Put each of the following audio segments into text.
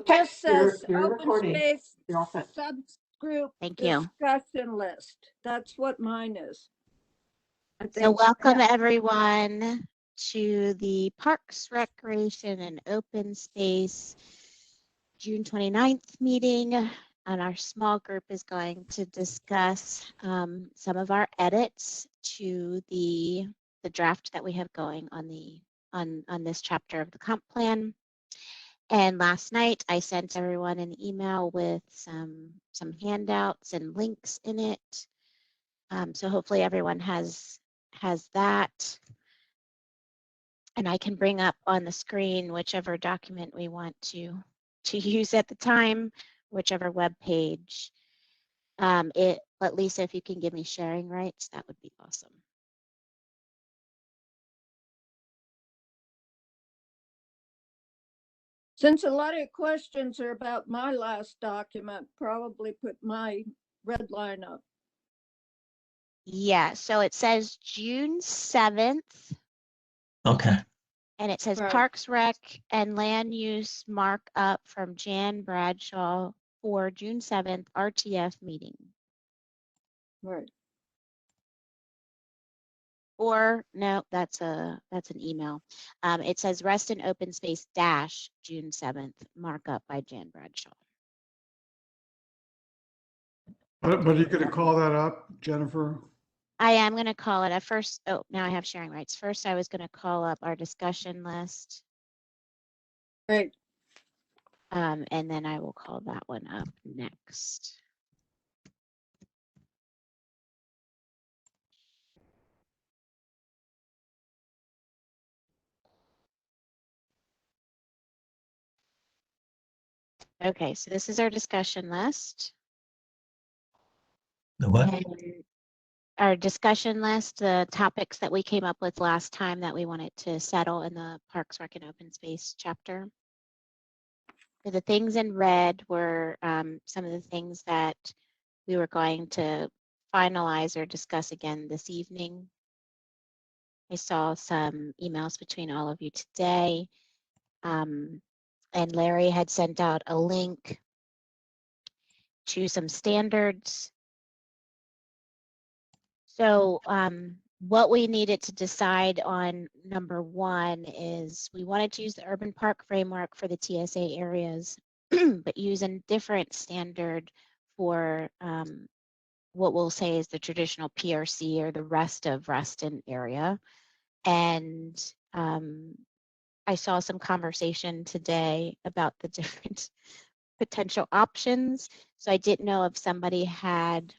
Just says You're open recording. space You're all set. subgroup Thank you. discussion list. That's what mine is. I think. So welcome Yeah. everyone to the Parks, Recreation and Open Space June 29th meeting. And our small group is going to discuss some of our edits to the draft that we have going on this chapter of the comp plan. And last night I sent everyone an email with some handouts and links in it. So hopefully everyone has that. And I can bring up on the screen whichever document we want to use at the time, whichever web page. But Lisa, if you can give me sharing rights, that would be awesome. Since a lot of questions are about my last document, probably put my red line up. Yeah, so it says June 7th. Okay. And it says Right. Parks Rec and Land Use markup from Jan Bradshaw for June 7th RTF meeting. Right. Or no, that's an email. It says Reston Open Space dash June 7th markup by Jan Bradshaw. But are you going to call that up, Jennifer? I am going to call it at first. Oh, now I have sharing rights. First, I was going to call up our discussion list. Right. And then I will call that one up next. Okay, so this is our discussion list. The what? And our discussion list, the topics that we came up with last time that we wanted to settle in the Parks, Rec, and Open Space chapter. So the things in red were some of the things that we were going to finalize or discuss again this evening. I saw some emails between all of you today. And Larry had sent out a link to some standards. So what we needed to decide on number one is we wanted to use the urban park framework for the TSA areas, but use a different standard for what we'll say is the traditional PRC or the rest of Reston area. And I saw some conversation today about the different potential options. So I didn't know if somebody had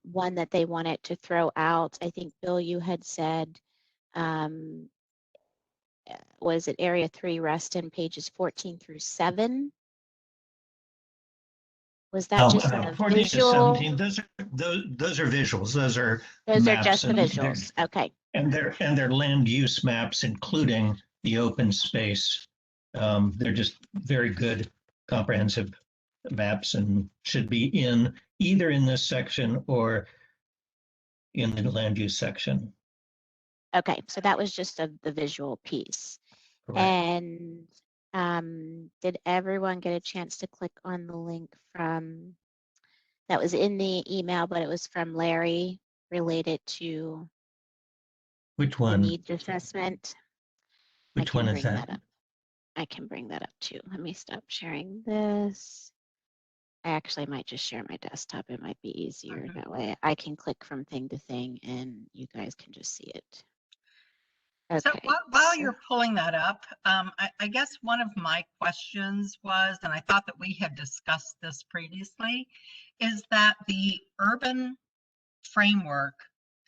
one that they wanted to throw out. I think, Bill, you had said, was it Area 3 Reston pages 14 through 7? Was that just a 14 visual? to 17. Those are visuals. Those are just the visuals. Okay. And they're land use maps, including the open space. They're just very good, comprehensive maps, and should be in either in this section or in the land use section. Okay, so that was just the visual piece. Correct. And did everyone get a chance to click on the link from that was in the email, but it was from Larry related to Which the one? needs assessment? Which one is that? I can bring that up too. Let me stop sharing this. I actually might just share my desktop. It might be easier that way. I can click from thing to thing and you guys can just see it. Okay. So while you're pulling that up, I guess one of my questions was, and I thought that we had discussed this previously, is that the urban framework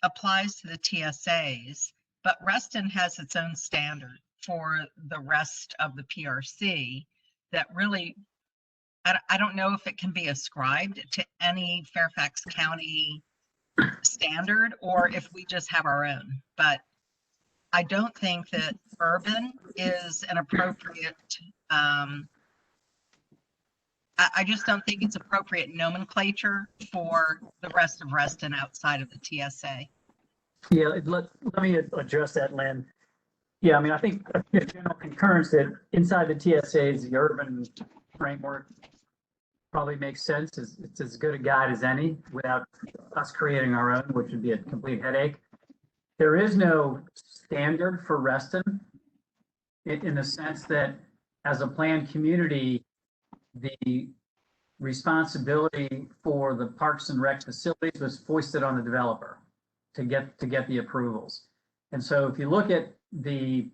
applies to the TSAs, but Reston has its own standard for the rest of the PRC that really, I don't know if it can be ascribed to any Fairfax County standard or if we just have our own, but I don't think that urban is an appropriate, I just don't think it's appropriate nomenclature for the rest of Reston outside of the TSA. Yeah, let me address that, Lynn. Yeah, I mean, I think there's general concurrence that inside the TSAs, the urban framework probably makes sense. It's as good a guide as any without us creating our own, which would be a complete headache. There is no standard for Reston in the sense that as a planned community, the responsibility for the parks and rec facilities was foisted on the developer to get the approvals. And so if you look at the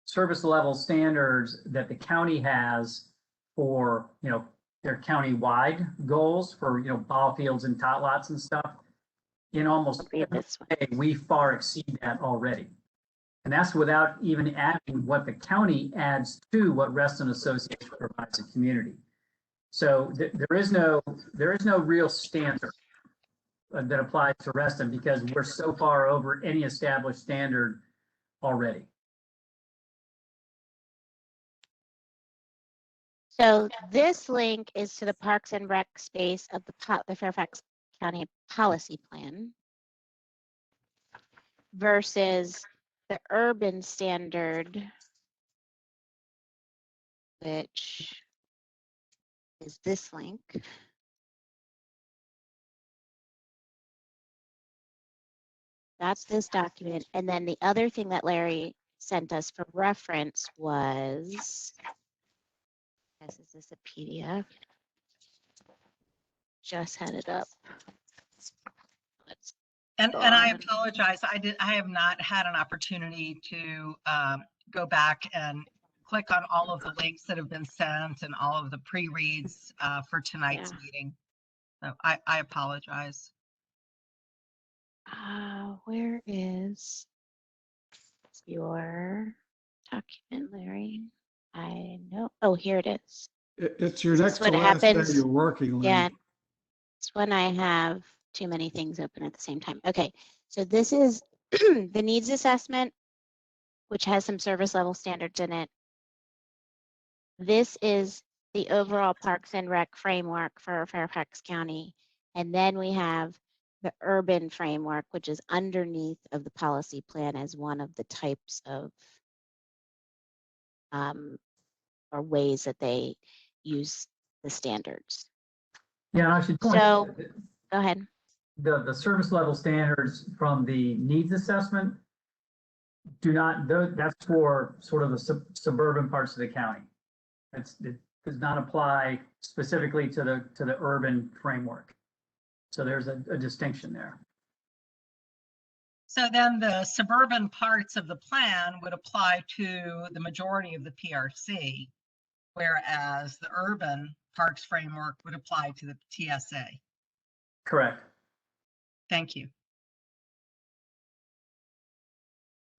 service level standards that the county has for, their county-wide goals for, ball fields and tot lots and stuff, in almost every way, we far exceed that already. And that's without even adding what the county adds to what Reston Association provides the community. So there is no real standard that applies to Reston because we're so far over any established standard already. So this link is to the Parks and Rec space of the Fairfax County Policy Plan versus the urban standard, which is this link. That's this document. And then the other thing that Larry sent us for reference was, is this a PDF? Just had it up. And I apologize. I have not had an opportunity to go back and click on all of the links that have been sent and all of the pre-reads for tonight's meeting. So I apologize. Where is your document, Larry? I know. Oh, here it is. It's your Is next this to what last day happens? you're working, Lynn. Yeah, it's when I have too many things open at the same time. Okay, so this is the needs assessment, which has some service level standards in it. This is the overall Parks and Rec framework for Fairfax County. And then we have the urban framework, which is underneath of the policy plan as one of the types of or ways that they use the standards. Yeah, and I should point So, out that go ahead. the service level standards from the needs assessment do not, that's for sort of the suburban parts of the county. It does not apply specifically to the urban framework. So there's a distinction there. So then the suburban parts of the plan would apply to the majority of the PRC, whereas the urban parks framework would apply to the TSA. Correct. Thank you.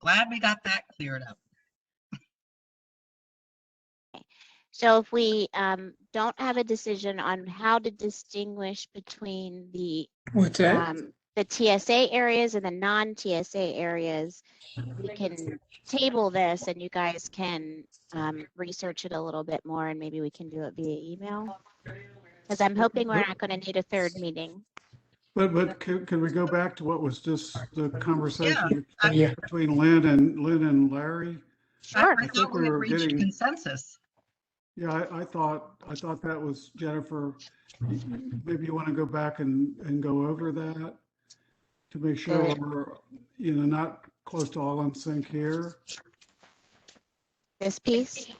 Glad we got that cleared up. So if we don't have a decision on how to distinguish between the What's that? the TSA areas and the non-TSA areas, we can table this and you guys can research it a little bit more and maybe we can do it via email. Because I'm hoping we're not going to need a third meeting. But can we go back to what was just the conversation Yeah. between Lynn and Larry? Sure. I thought we had reached consensus. Yeah, I thought that was, Jennifer, maybe you want to go back and go over that to make sure we're, not close to all in sync here. This piece?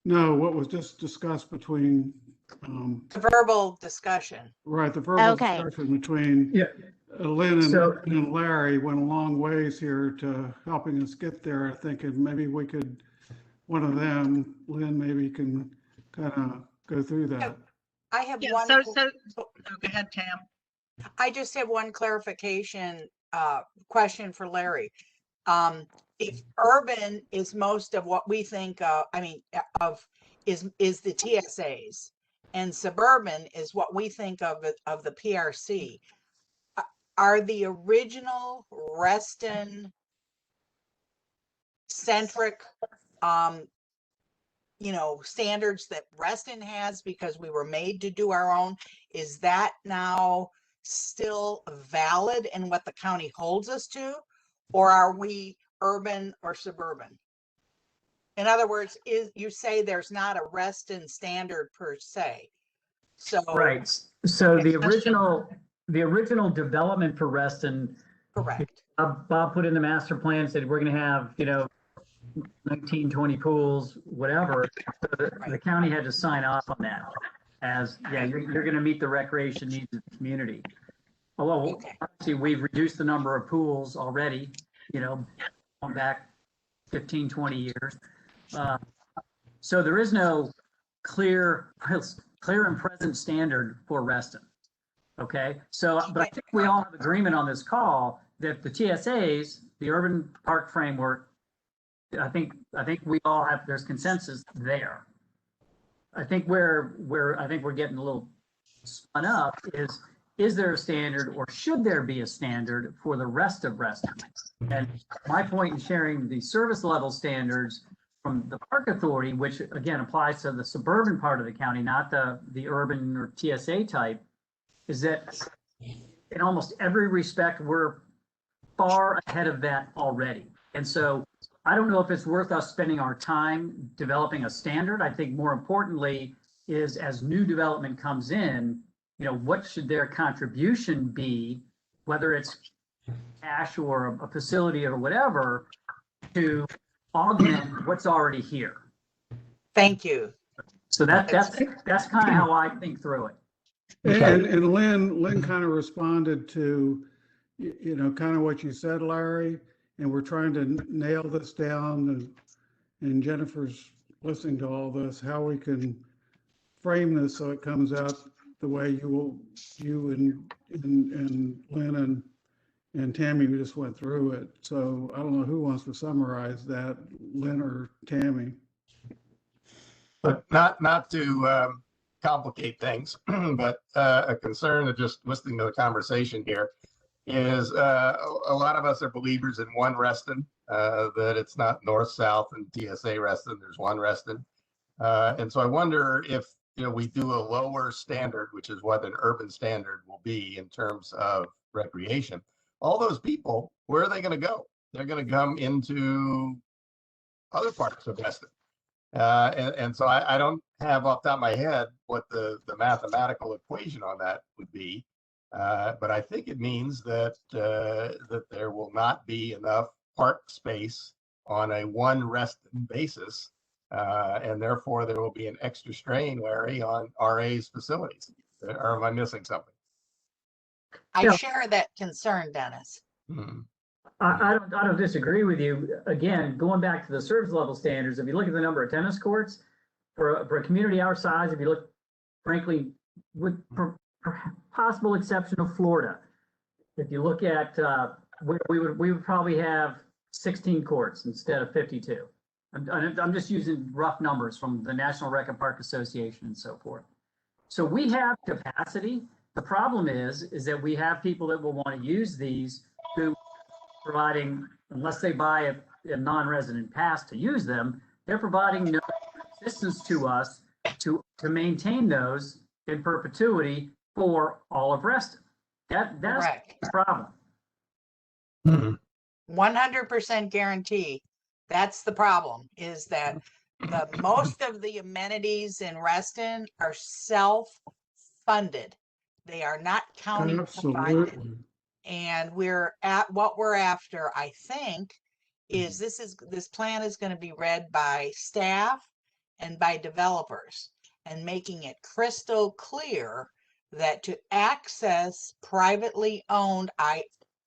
No, what was just discussed between, The verbal discussion. right, the verbal Okay. discussion between Yeah. Lynn So- and Larry went a long ways here to helping us get there. I think, and maybe we could, one of them, Lynn, maybe can kind of go through that. I have Yeah, one. so go ahead, Tam. I just have one clarification question for Larry. If urban is most of what we think of, is the TSAs, and suburban is what we think of the PRC. Are the original Reston centric standards that Reston has because we were made to do our own, is that now still valid in what the county holds us to? Or are we urban or suburban? In other words, you say there's not a Reston standard per se. So. Right. So Okay. the original development for Reston, Correct. Bob put in the master plan, said we're going to have, 19, 20 pools, whatever. So the county had to sign off on that as, yeah, you're going to meet the recreation needs of the community. Although, Okay. obviously, we've reduced the number of pools already, going back 15, 20 years. So there is no clear and present standard for Reston. Okay, so, but I think we all have agreement on this call that the TSAs, the urban park framework, I think we all have, there's consensus there. I think where I think we're getting a little spun up is there a standard, or should there be a standard for the rest of Reston? And my point in sharing the service level standards from the Park Authority, which again applies to the suburban part of the county, not the urban or TSA type, is that in almost every respect, we're far ahead of that already. And so I don't know if it's worth us spending our time developing a standard. I think more importantly is, as new development comes in, what should their contribution be, whether it's cash or a facility or whatever, to augment what's already here. Thank you. So that's kind of how I think through it. And Lynn kind of responded to, kind of what you said, Larry, and we're trying to nail this down, and Jennifer's listening to all this, how we can frame this so it comes out the way you and Lynn and Tammy just went through it. So I don't know who wants to summarize that, Lynn or Tammy. But not to complicate things, but a concern of just listening to the conversation here is a lot of us are believers in one Reston, that it's not north-south and TSA Reston, there's one Reston. And so I wonder if, we do a lower standard, which is what an urban standard will be in terms of recreation. All those people, where are they going to go? They're going to come into other parts of Reston. And so I don't have off the top of my head what the mathematical equation on that would be. But I think it means that that there will not be enough park space on a one Reston basis. And therefore there will be an extra strain, Larry, on RA's facilities. Or am I missing something? I share that concern, Dennis. I don't disagree with you. Again, going back to the service level standards, if you look at the number of tennis courts for a community our size, if you look, frankly, with possible exception of Florida, if you look at we would probably have 16 courts instead of 52. I'm just using rough numbers from the National Rec and Park Association and so forth. So we have capacity. The problem is that we have people that will want to use these who, providing, unless they buy a non-resident pass to use them, they're providing no assistance to us to maintain those in perpetuity for all of Reston. That's Correct. the problem. 100% guarantee. That's the problem, is that the most of the amenities in Reston are self-funded. They are not county provided. Absolutely. And what we're after, I think, is this plan is going to be read by staff and by developers, and making it crystal clear that to access privately owned,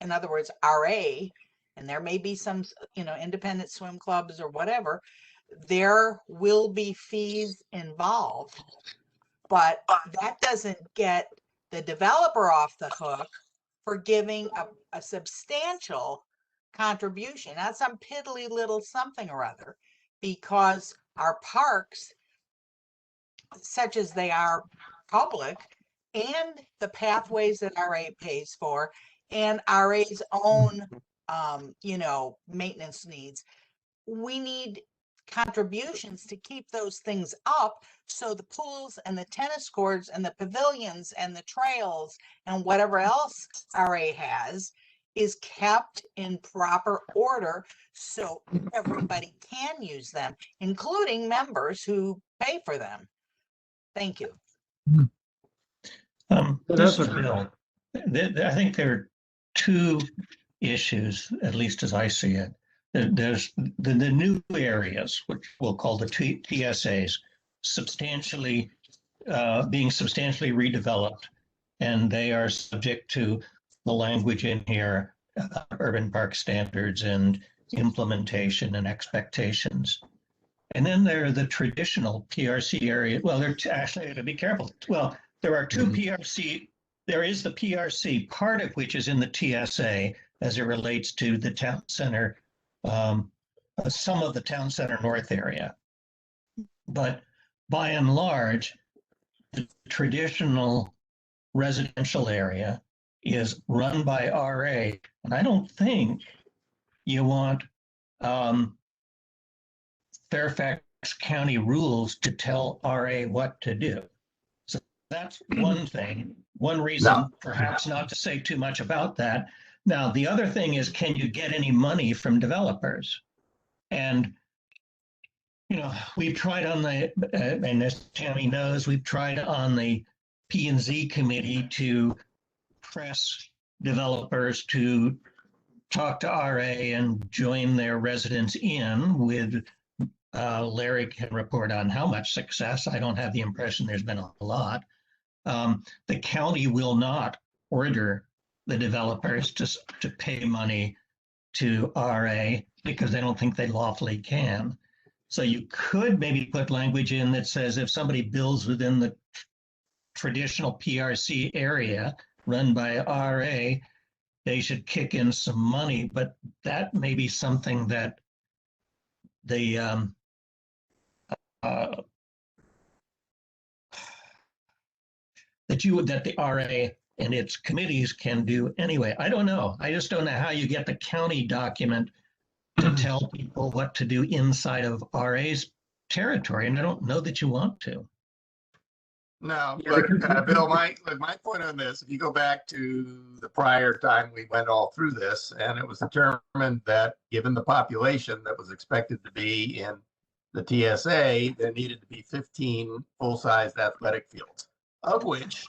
in other words, RA, and there may be some, independent swim clubs or whatever, there will be fees involved, but that doesn't get the developer off the hook for giving a substantial contribution, not some piddly little something or other, because our parks, such as they are public, and the pathways that RA pays for, and RA's own, maintenance needs, we need contributions to keep those things up, so the pools and the tennis courts and the pavilions and the trails and whatever else RA has is kept in proper order so everybody can use them, including members who pay for them. Thank you. This is Bill. I think there are two issues, at least as I see it. There's the new areas, which we'll call the TSAs, substantially being substantially redeveloped, and they are subject to the language in here, urban park standards and implementation and expectations. And then there are the traditional PRC area. Well, they're actually, to be careful. Well, there are two PRC. There is the PRC, part of which is in the TSA as it relates to the town center, some of the town center north area. But by and large, the traditional residential area is run by RA. And I don't think you want Fairfax County rules to tell RA what to do. So that's one thing, one reason perhaps not to say too much about that. Now, the other thing is, can you get any money from developers? And, you know, we've tried on the, and as Tammy knows, we've tried on the P&Z committee to press developers to talk to RA and join their residents in with, Larry can report on how much success. I don't have the impression there's been a lot. The county will not order the developers to pay money to RA because they don't think they lawfully can. So you could maybe put language in that says if somebody builds within the traditional PRC area run by RA, they should kick in some money, but that may be something that the that the RA and its committees can do anyway. I don't know. I just don't know how you get the county document to tell people what to do inside of RA's territory, and I don't know that you want to. No, but Bill, my point on this, if you go back to the prior time we went all through this, and it was determined that given the population that was expected to be in the TSA, there needed to be 15 full-sized athletic fields, of which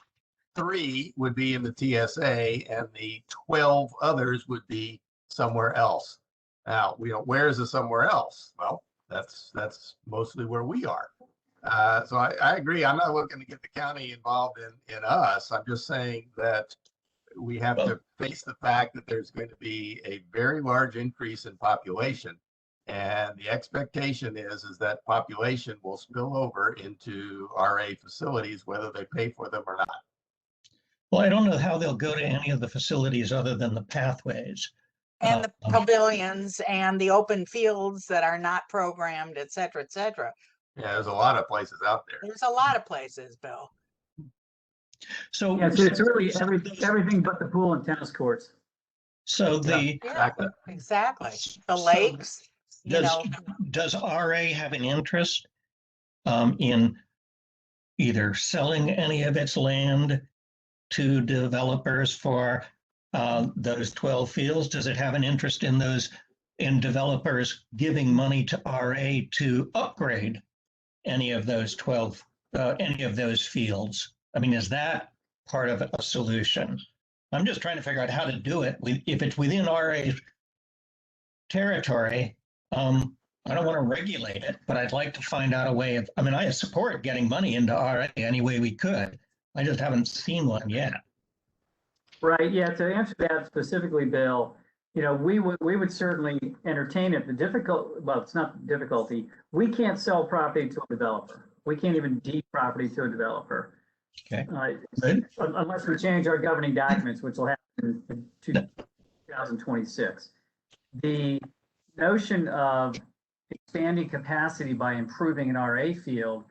3 would be in the TSA and the 12 others would be somewhere else. Now, where is it somewhere else? Well, that's mostly where we are. So I agree. I'm not looking to get the county involved in us. I'm just saying that we have to face the fact that there's going to be a very large increase in population. And the expectation is that population will spill over into RA facilities, whether they pay for them or not. Well, I don't know how they'll go to any of the facilities other than the pathways. And the pavilions and the open fields that are not programmed, et cetera, et cetera. Yeah, there's a lot of places out there. There's a lot of places, Bill. So yeah, it's really everything but the pool and tennis courts. So Exactly. The lakes. Does RA have an interest in either selling any of its land to developers for those 12 fields? Does it have an interest in developers giving money to RA to upgrade any of those any of those fields? I mean, is that part of a solution? I'm just trying to figure out how to do it. If it's within RA's territory, I don't want to regulate it, but I'd like to find out a way of, I mean, I support getting money into RA any way we could. I just haven't seen one yet. Right, yeah, to answer that specifically, Bill, we would certainly entertain it. It's not the difficulty. We can't sell property to a developer. We can't even deed property to a developer. Okay. Unless we change our governing documents, which will happen in 2026. The notion of expanding capacity by improving an RA field,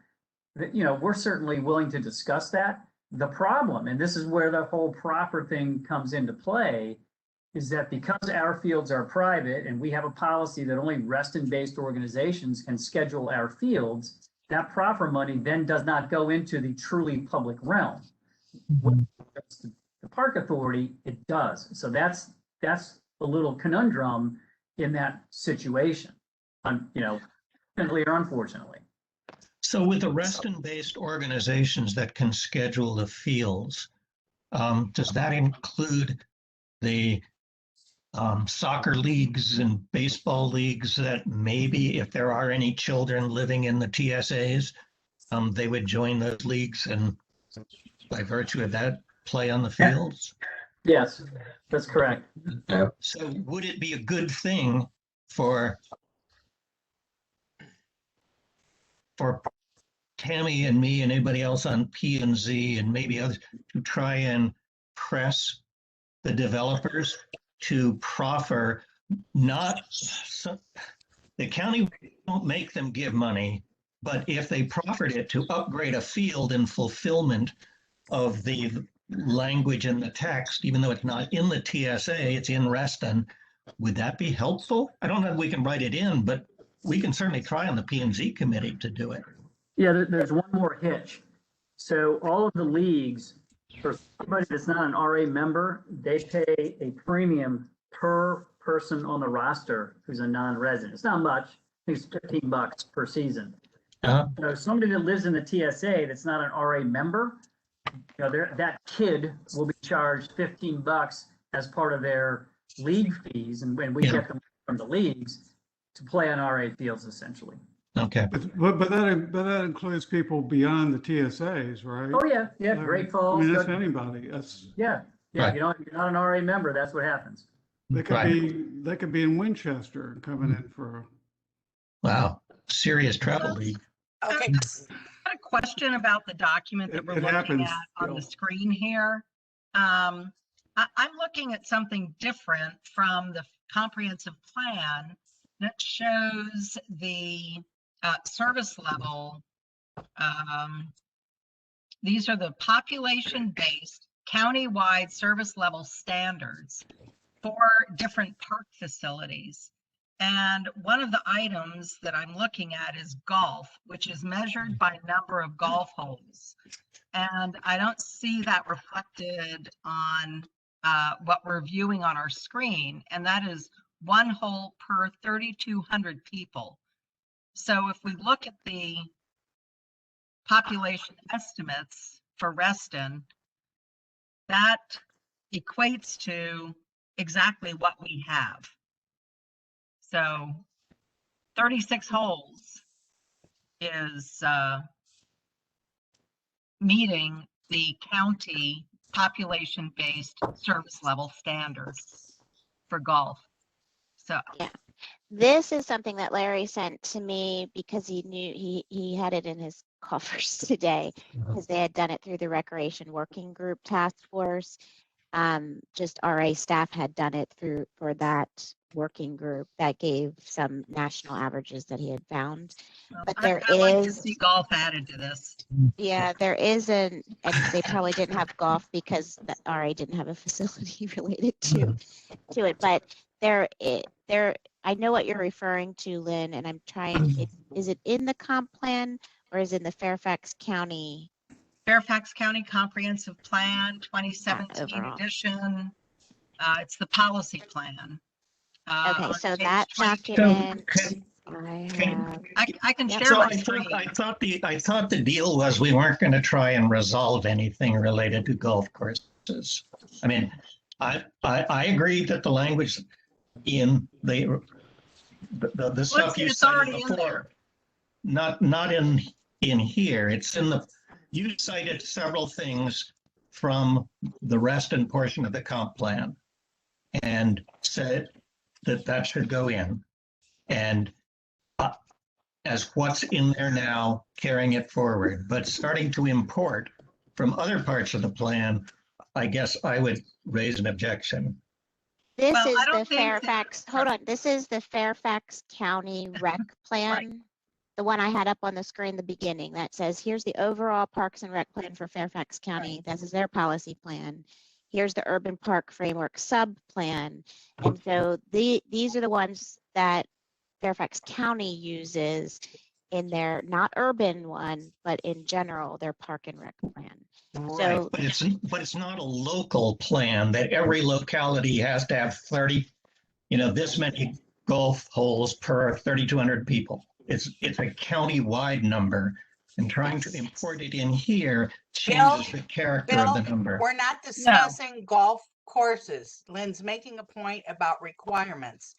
we're certainly willing to discuss that. The problem, and this is where the whole proper thing comes into play, is that because our fields are private and we have a policy that only Reston-based organizations can schedule our fields, that proper money then does not go into the truly public realm. When it goes to the park authority, it does. So that's that's a little conundrum in that situation, fortunately or unfortunately. So with the Reston-based organizations that can schedule the fields, does that include the soccer leagues and baseball leagues that maybe if there are any children living in the TSAs, they would join those leagues and by virtue of that play on the fields? Yes, that's correct. So would it be a good thing for Tammy and me and anybody else on P and Z and maybe others to try and press the developers to proffer the county won't make them give money, but if they proffered it to upgrade a field in fulfillment of the language in the text, even though it's not in the TSA, it's in Reston, would that be helpful? I don't know if we can write it in, but we can certainly try on the P&Z committee to do it. Yeah, there's one more hitch. So all of the leagues, for somebody that's not an RA member, they pay a premium per person on the roster who's a non-resident. It's not much. I think it's $15 per season. So somebody that lives in the TSA that's not an RA member, that kid will be charged $15 as part of their league fees, and when we get them from the leagues to play on RA fields, essentially. Okay. But that includes people beyond the TSAs, right? Oh yeah, Great Falls. I mean, that's anybody. That's yeah. Right. If you're not an RA member, that's what happens. they could be in Winchester coming in for. Wow, serious travel league. Okay. I had a question about the document that we're looking at on the screen here. I'm looking at something different from the comprehensive plan that shows the service level. These are the population-based countywide service level standards for different park facilities. And one of the items that I'm looking at is golf, which is measured by number of golf holes. And I don't see that reflected on what we're viewing on our screen. And that is 1 hole per 3,200 people. So if we look at the population estimates for Reston, that equates to exactly what we have. So 36 holes is meeting the county population-based service level standards for golf. So Yeah. This is something that Larry sent to me because he knew he had it in his coffers today because they had done it through the Recreation Working Group Task Force. Just RA staff had done it for that working group that gave some national averages that he had found. But there I'd like to is, see golf added to this. yeah, there is and they probably didn't have golf because the RA didn't have a facility related to it. But there, I know what you're referring to, Lynn, and I'm trying. Is it in the comp plan or is it in the Fairfax County? Fairfax County Comprehensive Plan 2017 overall. edition. It's the policy plan. Okay, on so page that 22. document, I can Yep. share So my I screen. thought the deal was we weren't going to try and resolve anything related to golf courses. I mean, I agree that the language in the stuff you it's already cited in before, not in here. It's in the, you cited several things from the Reston portion of the comp plan and said that should go in. And as what's in there now, carrying it forward, but starting to import from other parts of the plan, I guess I would raise an objection. this Well, is I don't the think that- Fairfax, hold on, this is the Fairfax County Rec Plan. The one I had up on the screen in the beginning that says, here's the overall Parks and Rec plan for Fairfax County. This is their policy plan. Here's the Urban Park Framework sub-plan. And so these are the ones that Fairfax County uses. in their, not urban one, but in general, their park and rec plan. Right, So- but it's not a local plan that every locality has to have 30, this many golf holes per 3,200 people. It's a county-wide number, and trying to import it in here changes the character of the Bill, number. we're not discussing golf courses. Lynn's making a point about requirements.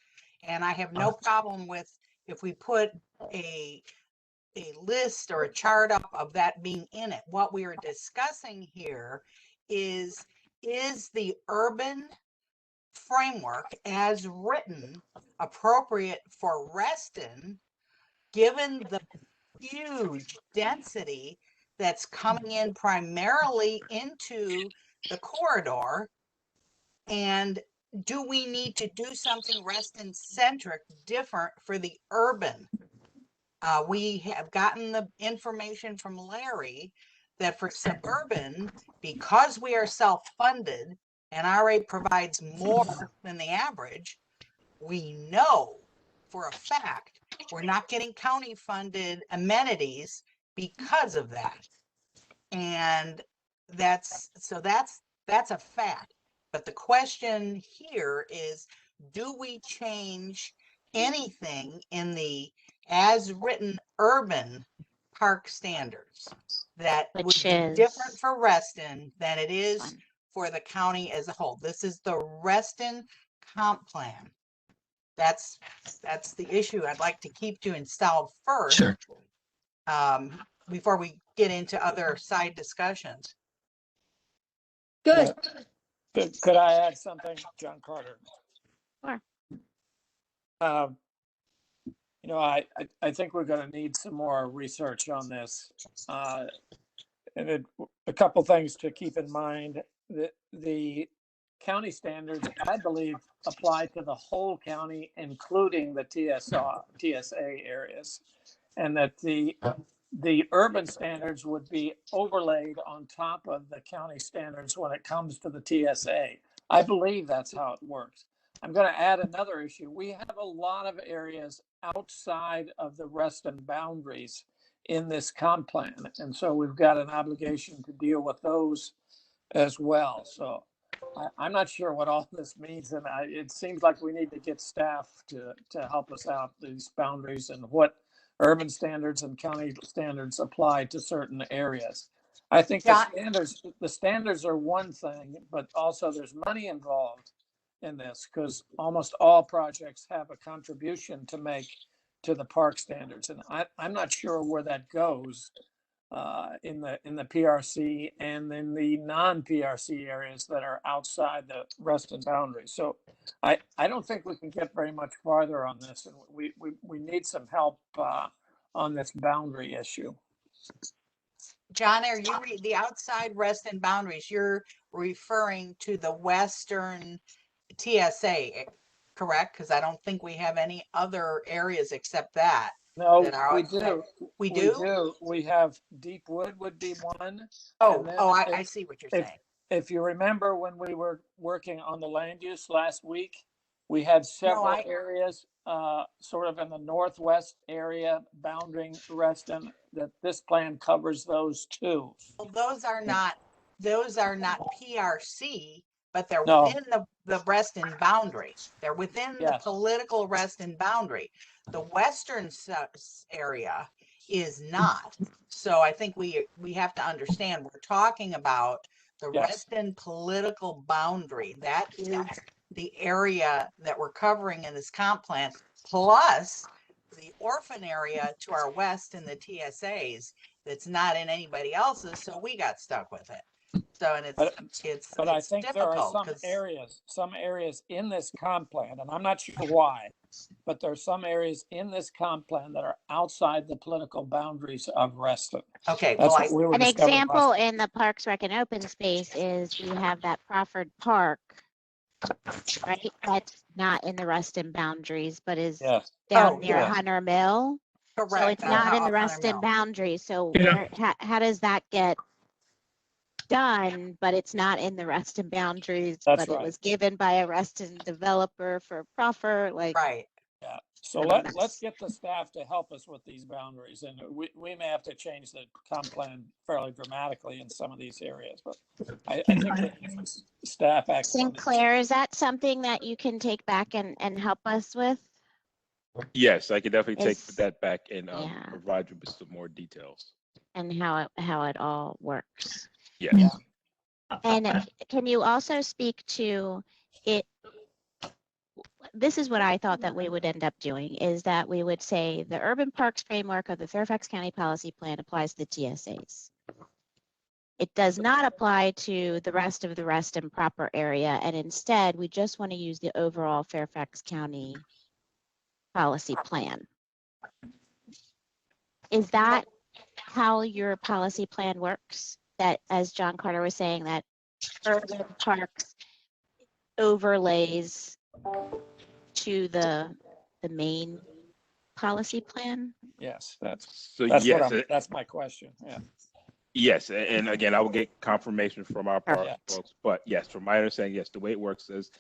And I have no problem with if we put a list or a chart up of that being in it. What we are discussing here is the urban framework as written appropriate for Reston, given the huge density that's coming in primarily into the corridor? And do we need to do something Reston centric different for the urban? We have gotten the information from Larry that for suburban, because we are self-funded and RA provides more than the average, we know for a fact we're not getting county funded amenities because of that. And that's a fact. But the question here is, do we change anything in the as written urban park standards that would Which be is different for Reston than it is fun. for the county as a whole? This is the Reston comp plan. That's the issue I'd like to keep to and solve first. Sure. Before we get into other side discussions. Good. Could I add something, John Carter? Sure. I think we're going to need some more research on this. A couple things to keep in mind. The county standards, I believe, apply to the whole county, including the TSA areas, and that the urban standards would be overlaid on top of the county standards when it comes to the TSA. I believe that's how it works. I'm going to add another issue. We have a lot of areas outside of the Reston boundaries in this comp plan. And so we've got an obligation to deal with those as well. So I'm not sure what all this means. And it seems like we need to get staff to help us out these boundaries and what urban standards and county standards apply to certain areas. I think the standards are one thing, but also there's money involved in this because almost all projects have a contribution to make to the park standards. And I'm not sure where that goes in the PRC and in the non-PRC areas that are outside the Reston boundaries. So I don't think we can get very much farther on this, and we need some help on this boundary issue. John, are you the outside Reston boundaries? You're referring to the Western TSA, correct? Because I don't think we have any other areas except that. No, that are we outside. do. We do? We have Deepwood would be one. I see what you're saying. If you remember when we were working on the land use last week, we had several areas sort of in the northwest area bounding Reston that this plan covers those too. Well, those are not PRC, but they're within the Reston boundary. They're within the political Reston boundary. The western area is not. So I think we have to understand we're talking about the Reston political boundary. That is the area that we're covering in this comp plan, plus the orphan area to our west in the TSAs that's not in anybody else's. So we got stuck with it. So, and it's I think difficult. there are some areas in this comp plan, and I'm not sure why, but there are some areas in this comp plan that are outside the political boundaries of Reston. Okay, That's an example in the Parks Rec and Open Space is we have that Crawford Park, right? That's not in the Reston boundaries, but is down near Hunter Mill. Correct. So it's not in the Reston boundaries. So how does that get done? But it's not in the Reston boundaries, but it was given by a Reston developer for proffer. Right. Yeah. So let's get the staff to help us with these boundaries, and we may have to change the comp plan fairly dramatically in some of these areas, but I think that staff acts on it. Sinclair, is that something that you can take back and help us with? Yes, I can definitely take Is- that back and yeah. provide you with some more details. And how it all works. Yes. Yeah. And can you also speak to it? This is what I thought that we would end up doing, is that we would say the urban parks framework of the Fairfax County Policy Plan applies to the TSAs. It does not apply to the rest of the Reston proper area, and instead we just want to use the overall Fairfax County Policy Plan. Is that how your policy plan works? That, as John Carter was saying, that urban parks overlays to the main policy plan? Yes, So that's yes, that's my question. Yeah. yes, and again, I will get confirmation from our park Yeah. folks. But yes, from my understanding, yes, the way it works is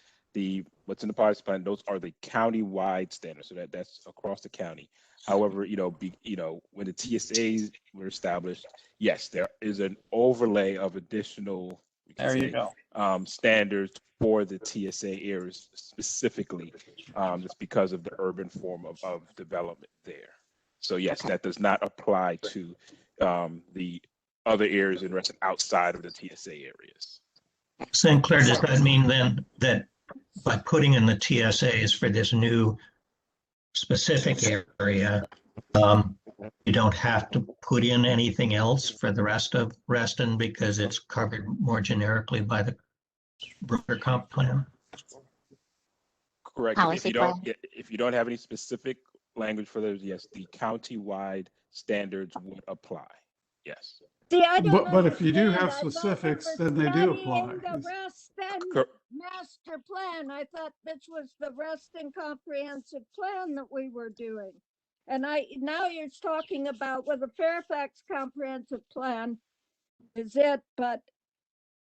what's in the policy plan. Those are the county-wide standards, so that's across the county. However, when the TSAs were established, yes, there is an overlay of additional There you go. standards for the TSA areas specifically, just because of the urban form of development there. So yes, that does not apply to the other areas in Reston outside of the TSA areas. Sinclair, does that mean then that by putting in the TSAs for this new specific area, you don't have to put in anything else for the rest of Reston because it's covered more generically by the broader comp plan? Correct. Policy plan. If you don't have any specific language for those, yes, the county-wide standards would apply. Yes. See, I don't But if you do understand. have I thought we specifics, were then they do studying apply. The Reston Cor- master plan. I thought this was the Reston comprehensive plan that we were doing. And now you're talking about, well, the Fairfax comprehensive plan is it, but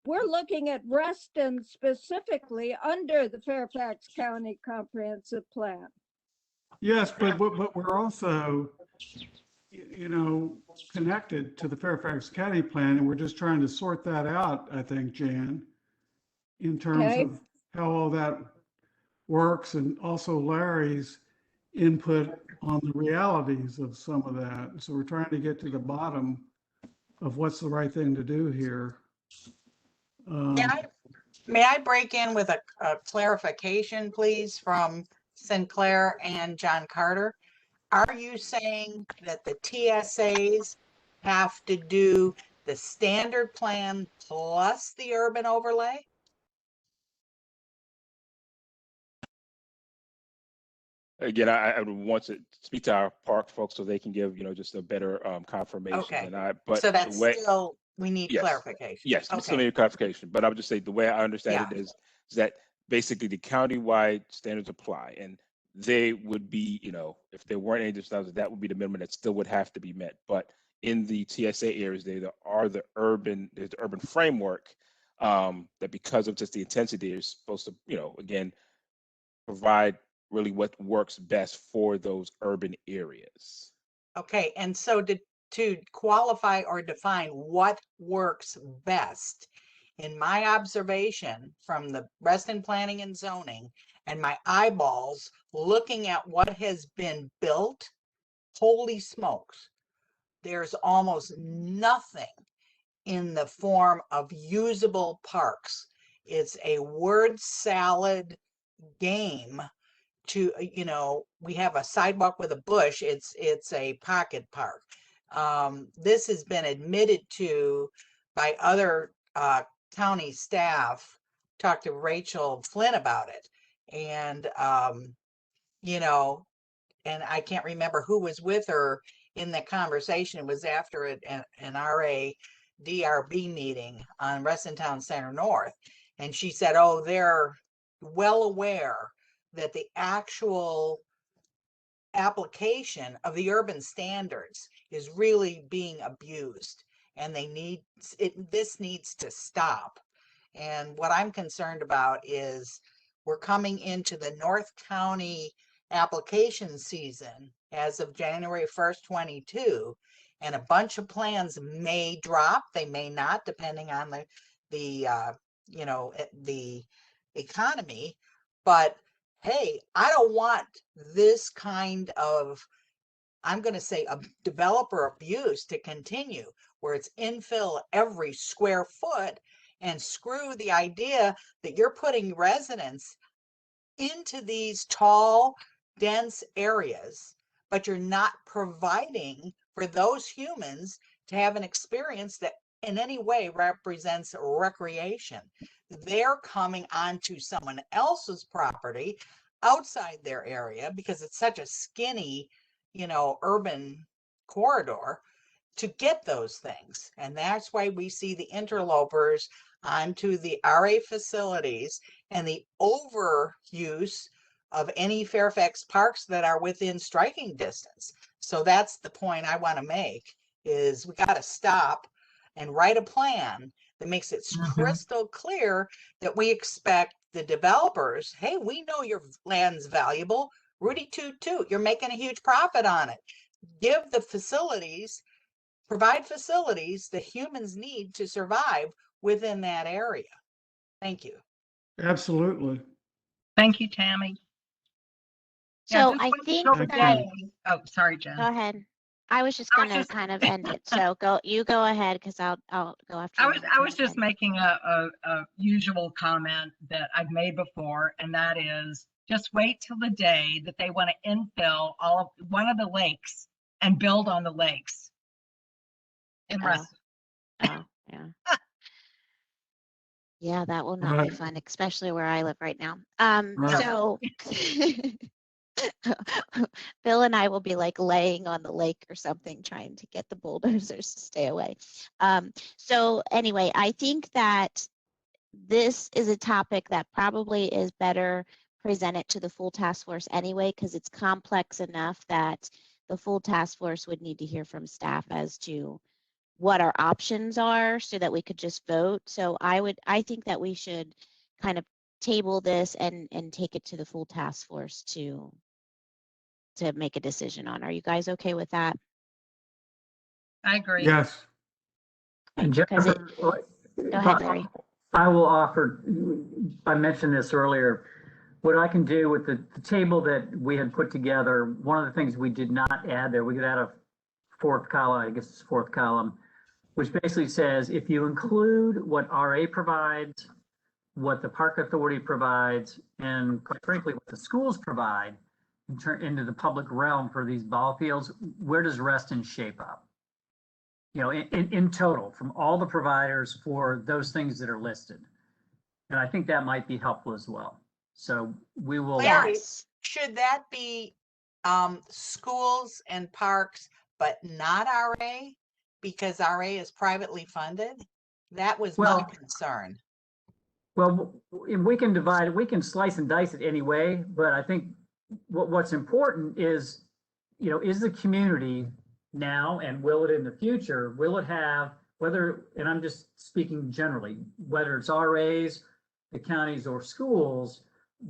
we're looking at Reston specifically under the Fairfax County comprehensive plan. Yes, but we're also, connected to the Fairfax County plan, and we're just trying to sort that out, I think, Jan, in terms Okay. of how all that works, and also Larry's input on the realities of some of that. So we're trying to get to the bottom of what's the right thing to do here. May I break in with a clarification, please, from Sinclair and John Carter? Are you saying that the TSAs have to do the standard plan plus the urban overlay? Again, I would want to speak to our park folks so they can give, just a better confirmation Okay. than but So that's the way, still, we need Yes. clarification. yes, we still Okay. need clarification, but I would just say the way I understand it is that basically the county-wide standards apply, and they would be, if there weren't any standards, that would be the minimum that still would have to be met. But in the TSA areas, there's the urban framework that, because of just the intensity, is supposed to, again, provide really what works best for those urban areas. Okay, and so to qualify or define what works best, in my observation from the Reston Planning and Zoning and my eyeballs looking at what has been built, holy smokes, there's almost nothing in the form of usable parks. It's a word salad game to, we have a sidewalk with a bush. It's a pocket park. This has been admitted to by other county staff. Talked to Rachel Flynn about it, and and I can't remember who was with her in the conversation. It was after an RA DRB meeting on Reston Town Center North, and she said, "Oh, they're well aware that the actual application of the urban standards is really being abused, and this needs to stop." And what I'm concerned about is we're coming into the North County application season as of January 1st, 22, and a bunch of plans may drop, they may not, depending on the economy. But hey, I don't want this kind of, I'm going to say, a developer abuse to continue, where it's infill every square foot, and screw the idea that you're putting residents into these tall, dense areas, but you're not providing for those humans to have an experience that in any way represents recreation. They're coming onto someone else's property outside their area because it's such a skinny, urban corridor to get those things. And that's why we see the interlopers onto the RA facilities and the overuse of any Fairfax parks that are within striking distance. So that's the point I want to make, is we got to stop and write a plan that makes it crystal clear that we expect the developers, hey, we know your land's valuable. Rudy toot toot, you're making a huge profit on it. Give the facilities, provide facilities that humans need to survive within that area. Thank you. Absolutely. Thank you, Tammy. So just I wait think till the that, day. Oh, sorry, Jen. go ahead. I was just I was going to just- kind of end it. So you go ahead, because I'll go after I you. was just making a usual comment that I've made before, and that is just wait till the day that they want to infill one of the lakes and build on the lakes in Oh. Reston. Oh, yeah. Yeah, that will not be Right. fun, especially where I live right now. Right. So Bill and I will be like laying on the lake or something, trying to get the bulldozers to stay away. So anyway, I think that this is a topic that probably is better presented to the full task force anyway, because it's complex enough that the full task force would need to hear from staff as to what our options are so that we could just vote. So I think that we should kind of table this and take it to the full task force to make a decision on. Are you guys okay with that? I agree. Yes. And Because Jennifer, go ahead, Larry. I will offer, I mentioned this earlier, what I can do with the table that we had put together. One of the things we did not add there, we could add a fourth column, I guess it's fourth column, which basically says if you include what RA provides, what the park authority provides, and quite frankly, what the schools provide into the public realm for these ball fields, where does Reston shape up? In total, from all the providers for those things that are listed. And I think that might be helpful as well. So we will. Larry, Yes. should that be schools and parks, but not RA? Because RA is privately funded? That was my concern. Well, we can divide it, we can slice and dice it anyway, but I think what's important is, is the community now, and will it in the future, will it have, whether, and I'm just speaking generally, whether it's RAs, the counties, or schools,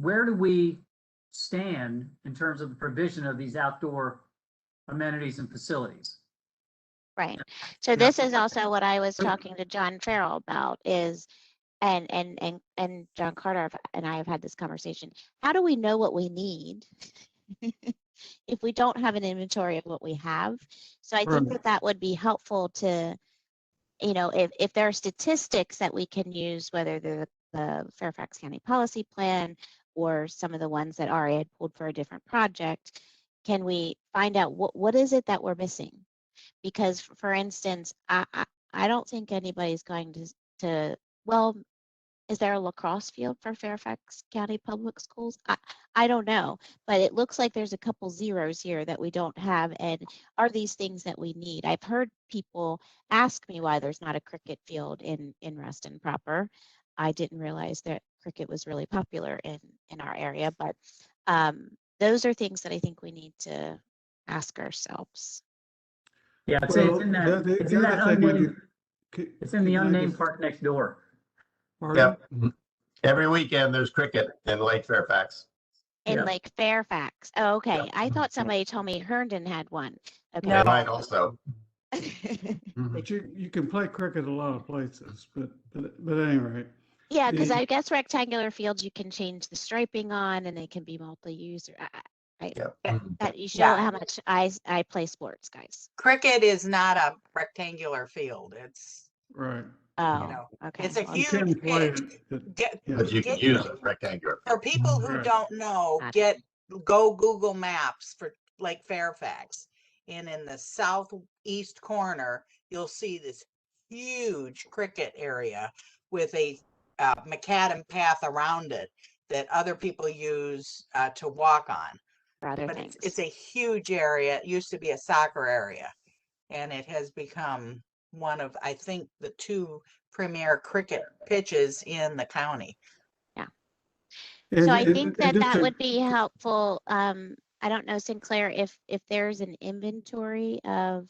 where do we stand in terms of the provision of these outdoor amenities and facilities? Right. So this is also what I was talking to John Farrell about is, and John Carter and I have had this conversation. How do we know what we need if we don't have an inventory of what we have? So I think that would be helpful to, if there are statistics that we can use, whether they're the Fairfax County Policy Plan or some of the ones that RA had pulled for a different project, can we find out what is it that we're missing? Because, for instance, I don't think anybody's going to, well, is there a lacrosse field for Fairfax County Public Schools? I don't know, but it looks like there's a couple zeros here that we don't have. And are these things that we need? I've heard people ask me why there's not a cricket field in Reston proper. I didn't realize that cricket was really popular in our area, but those are things that I think we need to ask ourselves. Yeah, it's in that, it's in the unnamed park next door. Yep. Every weekend there's cricket in Lake Fairfax. in Yeah. like Fairfax. Oh, okay. I thought somebody told me Herndon had one. They No. Okay. might also. But you can play cricket a lot of places, but at any rate. Yeah, because The- I guess rectangular fields you can change the striping on and they can be multi-use. Yeah. That you show Yeah. how much I play sports, guys. Cricket is not a rectangular field. It's, Right. Oh, know, okay. it's a Well, You can huge play pitch. it. Get, Yeah. But you can Get- use a rectangular. for people who Right. don't know, Got it. go Google Maps for Lake Fairfax. And in the southeast corner, you'll see this huge cricket area with a macadam path around it that other people use to walk on. for other But things. it's a huge area. It used to be a soccer area, and it has become one of, I think, the 2 premier cricket pitches in the county. So I And- think and that just that to- would be helpful. I don't know, Sinclair, if there's an inventory of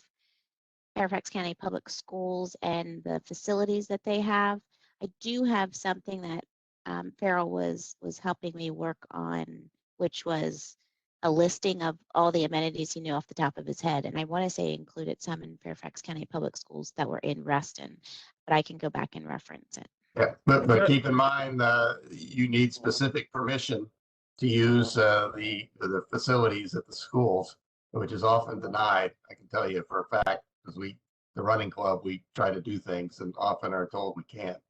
Fairfax County Public Schools and the facilities that they have. I do have something that Farrell was helping me work on, which was a listing of all the amenities he knew off the top of his head. And I want to say included some in Fairfax County Public Schools that were in Reston, but I can go back and reference it. Yeah, but keep in mind, you need specific permission to use the facilities at the schools, which is often denied. I can tell you for a fact, because the running club, we try to do things and often are told we can't.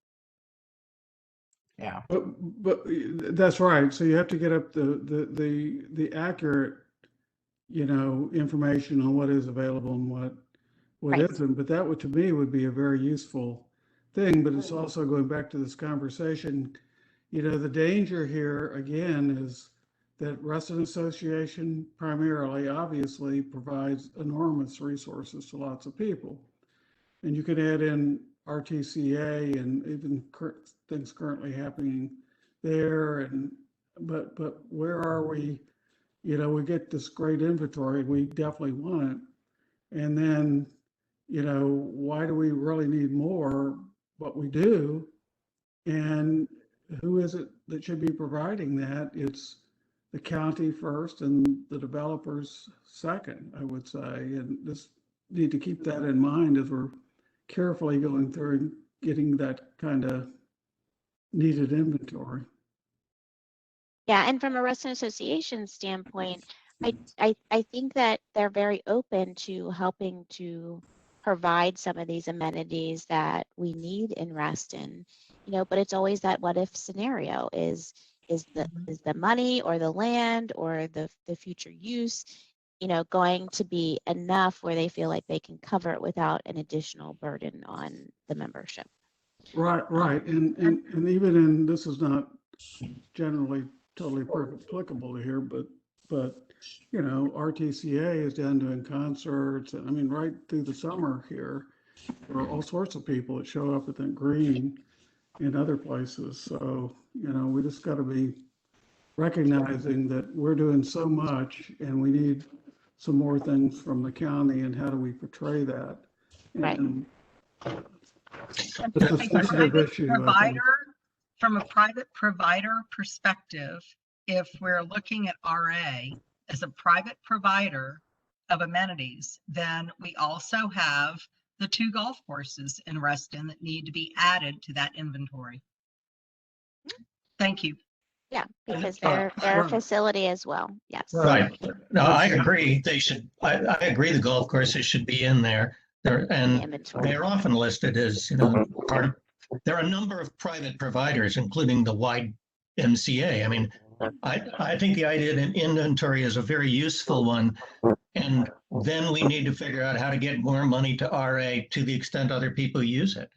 Yeah. But that's right. So you have to get up the accurate, information on what is available and what Right. isn't. But that would, to me, would be a very useful thing. But it's also going back to this conversation, the danger here again is that Reston Association primarily, obviously, provides enormous resources to lots of people. And you could add in RTCA and even things currently happening there. But where are we? We get this great inventory, we definitely want it. And then, why do we really need more? But we do. And who is it that should be providing that? It's the county first and the developers second, I would say. And just need to keep that in mind as we're carefully going through and getting that kind of needed inventory. Yeah, and from a Reston Association standpoint, I think that they're very open to helping to provide some of these amenities that we need in Reston, but it's always that what if scenario is the money or the land or the future use, going to be enough where they feel like they can cover it without an additional burden on the membership. Right. And even in, this is not generally totally applicable to here, but RTCA is down doing concerts, and I mean, right through the summer here, there are all sorts of people that show up at the green and other places. So, we just got to be recognizing that we're doing so much and we need some more things from the county, and how do we portray that? Right. And From it's a a sensitive private issue, I think. from a private provider perspective, if we're looking at RA as a private provider of amenities, then we also have the 2 golf courses in Reston that need to be added to that inventory. Thank you. Yeah, because they're a facility as well. Yes. Right. No, I agree. They should, I agree the golf courses should be in there. And Inventory. they're often listed as, part of, there are a number of private providers, including the wide MCA. I mean, I think the idea of an inventory is a very useful one. And then we need to figure out how to get more money to RA to the extent other people use it.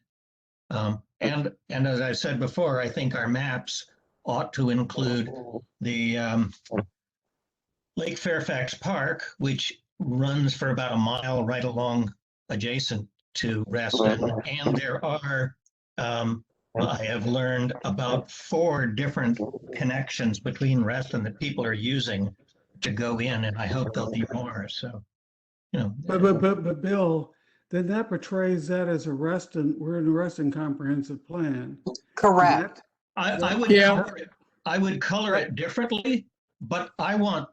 And as I said before, I think our maps ought to include the Lake Fairfax Park, which runs for about a mile right along adjacent to Reston. And there are, I have learned about 4 different connections between Reston that people are using to go in, and I hope there'll be more. So, But Bill, then that portrays that as we're in a Reston comprehensive plan. Correct. I would color it differently, but I want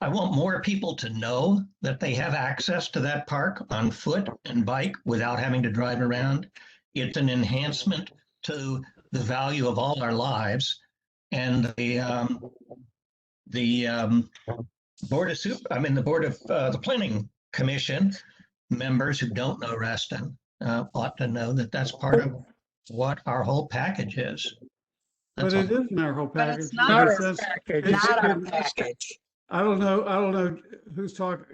more people to know that they have access to that park on foot and bike without having to drive around. It's an enhancement to the value of all our lives. And the the planning commission members who don't know Reston ought to know that that's part of what our whole package is. But That's it all. isn't our whole But package. it's not Not It our says- package. it- Not our it- package. I don't know who's talking.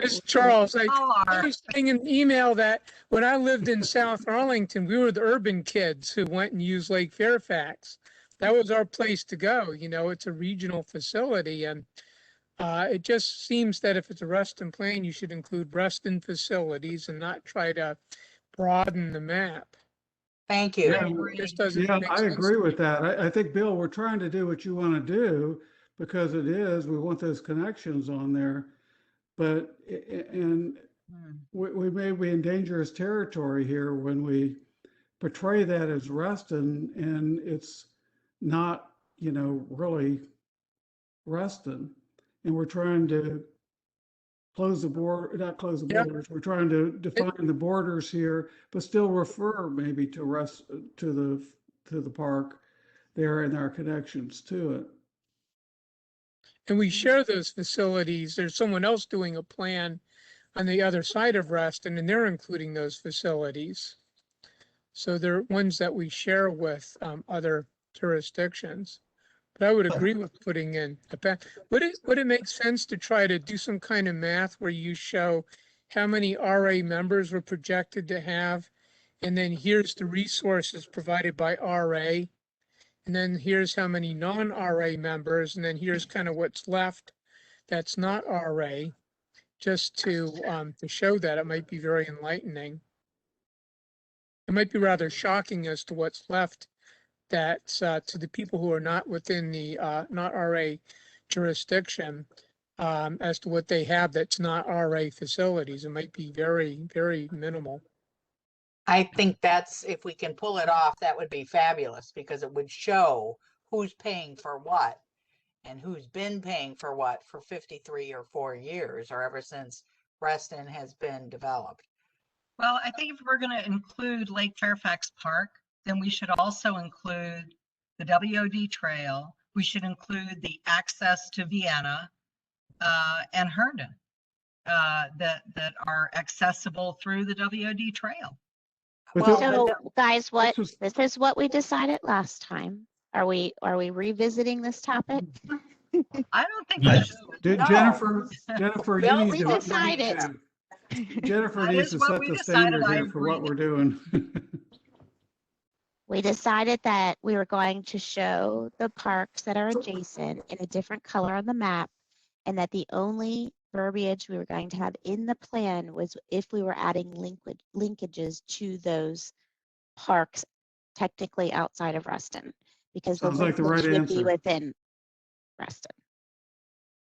It's Charles. All I are. was saying in an email that when I lived in South Arlington, we were the urban kids who went and used Lake Fairfax. That was our place to go. You know, it's a regional facility, and it just seems that if it's a Reston plan, you should include Reston facilities and not try to broaden the map. Thank you. Yeah, agree. Just doesn't Yeah, make I sense. agree with that. I think, Bill, we're trying to do what you want to do because we want those connections on there. But, and we may be in dangerous territory here when we portray that as Reston and it's not, really Reston. And we're trying to not close the Yeah. borders. We're trying to define the borders here, but still refer maybe to the park there and our connections to it. And we share those facilities. There's someone else doing a plan on the other side of Reston, and they're including those facilities. So they're ones that we share with other jurisdictions. But I would agree with putting in would it make sense to try to do some kind of math where you show how many RA members we're projected to have, and then here's the resources provided by RA, and then here's how many non-RA members, and then here's kind of what's left that's not RA, just to show that. It might be very enlightening. It might be rather shocking as to what's left that's to the people who are not within the not RA jurisdiction, as to what they have that's not RA facilities. It might be very, very minimal. I think that's, if we can pull it off, that would be fabulous because it would show who's paying for what and who's been paying for what for 53 or 4 years or ever since Reston has been developed. Well, I think if we're going to include Lake Fairfax Park, then we should also include the WOD Trail. We should include the access to Vienna and Herndon that are accessible through the WOD Trail. But Well, the- So guys, was- this is what we decided last time. Are we revisiting this topic? I don't think Yeah. we should. No. Jennifer, you Bill, need we to. decided. Jennifer That needs is to what set we the decided. standard I here for what agree. we're doing. We decided that we were going to show the parks that are adjacent in a different color on the map, and that the only verbiage we were going to have in the plan was if we were adding linkages to those parks technically outside of Reston, because the Sounds like the right linkage would be answer. within Reston.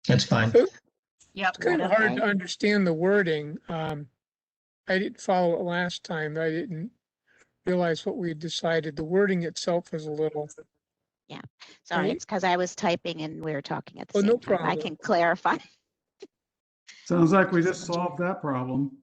That's fine. Yep. It's kind of hard to understand the wording. I didn't follow it last time. I didn't realize what we had decided. The wording itself was a little. Sorry, Right. it's because I was typing and we were talking at the Oh, same no time. I problem. can clarify. Sounds like we just solved that problem.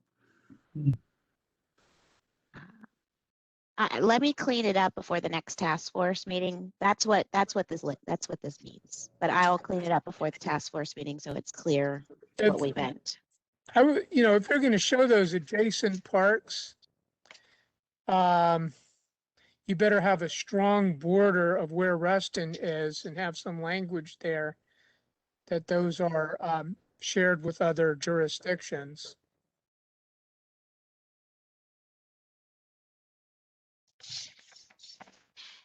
Let me clean it up before the next task force meeting. That's what this means. But I'll clean it up before the task force meeting so it's clear what we meant. I would, if they're going to show those adjacent parks, you better have a strong border of where Reston is and have some language there that those are shared with other jurisdictions.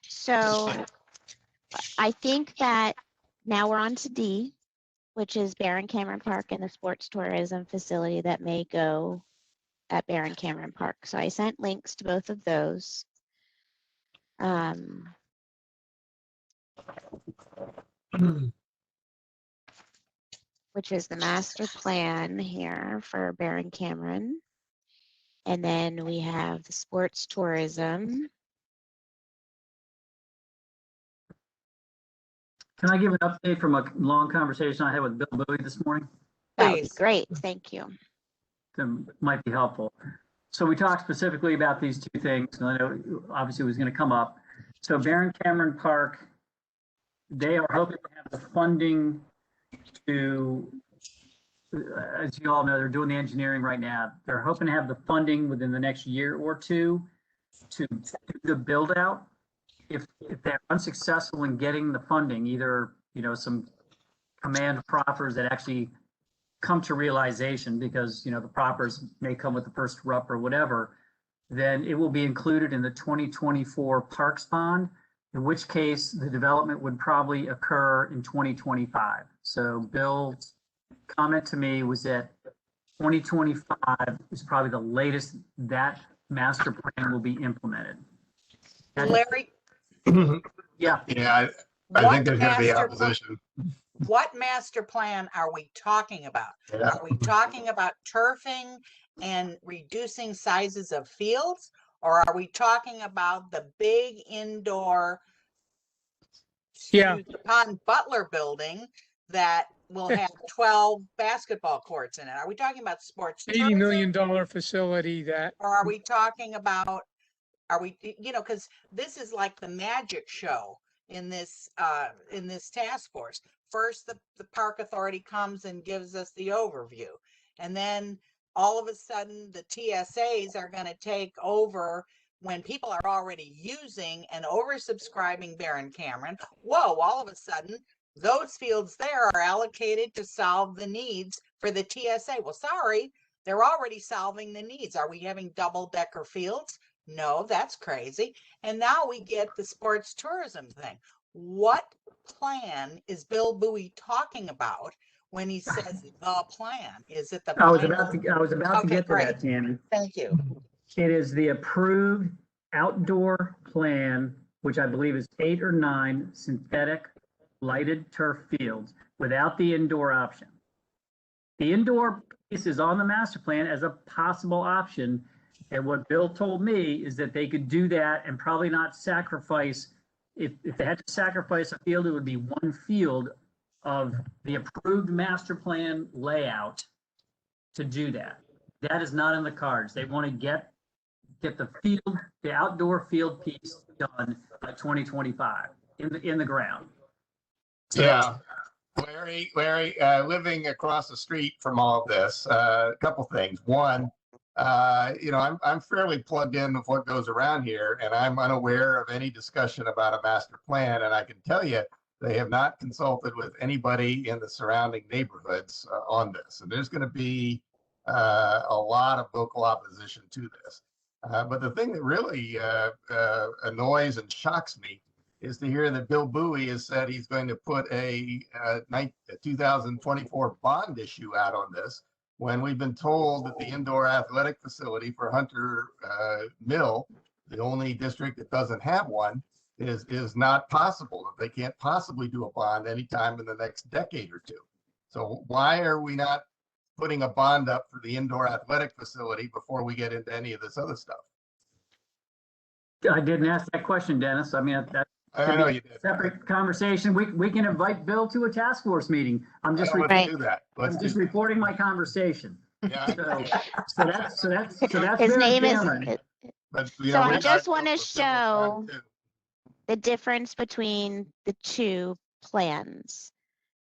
So I think that now we're on to D, which is Barron Cameron Park and the sports tourism facility that may go at Barron Cameron Park. So I sent links to both of those. Which is the master plan here for Barron Cameron. And then we have the sports tourism. Can I give an update from a long conversation I had with Bill Bowie this morning? That would be Please. great. Thank you. That might be helpful. So we talked specifically about these two things, and I know obviously it was going to come up. So Barron Cameron Park, they are hoping to have the funding to, as you all know, they're doing the engineering right now. They're hoping to have the funding within the next year or two to do the build out. If they're unsuccessful in getting the funding, either, some command proffers that actually come to realization because, the proffers may come with the first RUP or whatever, then it will be included in the 2024 Parks Bond, in which case the development would probably occur in 2025. So Bill's comment to me was that 2025 is probably the latest that master plan will be implemented. Larry, Yeah. Yeah, I what think there's going to be master, opposition. what master plan are we talking about? Yeah. Are we talking about turfing and reducing sizes of fields? Or are we talking about the big indoor Yeah. excuse the Pond Butler building that will have 12 basketball courts in it? Are we talking about sports $80 tourism? million facility that, Or are we talking about, because this is like the magic show in this task force. First, the park authority comes and gives us the overview. And then all of a sudden the TSAs are going to take over when people are already using and oversubscribing Barron Cameron. Whoa, all of a sudden those fields there are allocated to solve the needs for the TSA. Well, sorry, they're already solving the needs. Are we having double-decker fields? No, that's crazy. And now we get the sports tourism thing. What plan is Bill Bowie talking about when he says the plan? Is it the I was final? about to Okay, get to great. that, Tammy. Thank you. It is the approved outdoor plan, which I believe is 8 or 9 synthetic lighted turf fields without the indoor option. The indoor piece is on the master plan as a possible option. And what Bill told me is that they could do that and probably not sacrifice, if they had to sacrifice a field, it would be one field of the approved master plan layout to do that. That is not in the cards. They want to get the outdoor field piece done by 2025 in the ground. Yeah. Larry, living across the street from all of this, a couple things. One, I'm fairly plugged in with what goes around here, and I'm unaware of any discussion about a master plan. And I can tell you, they have not consulted with anybody in the surrounding neighborhoods on this. And there's going to be a lot of vocal opposition to this. But the thing that really annoys and shocks me is to hear that Bill Bowie has said he's going to put a 2024 bond issue out on this, when we've been told that the indoor athletic facility for Hunter Mill, the only district that doesn't have one, is not possible. That they can't possibly do a bond anytime in the next decade or two. So why are we not putting a bond up for the indoor athletic facility before we get into any of this other stuff? I didn't ask that question, Dennis. I mean, I know you did. Separate conversation. We can invite Bill to a task force meeting. I'm just do that. I'm just reporting my conversation. Yeah. So that's His Barron name Cameron. is. But, So I just want to a similar bond, show too. the difference between the two plans.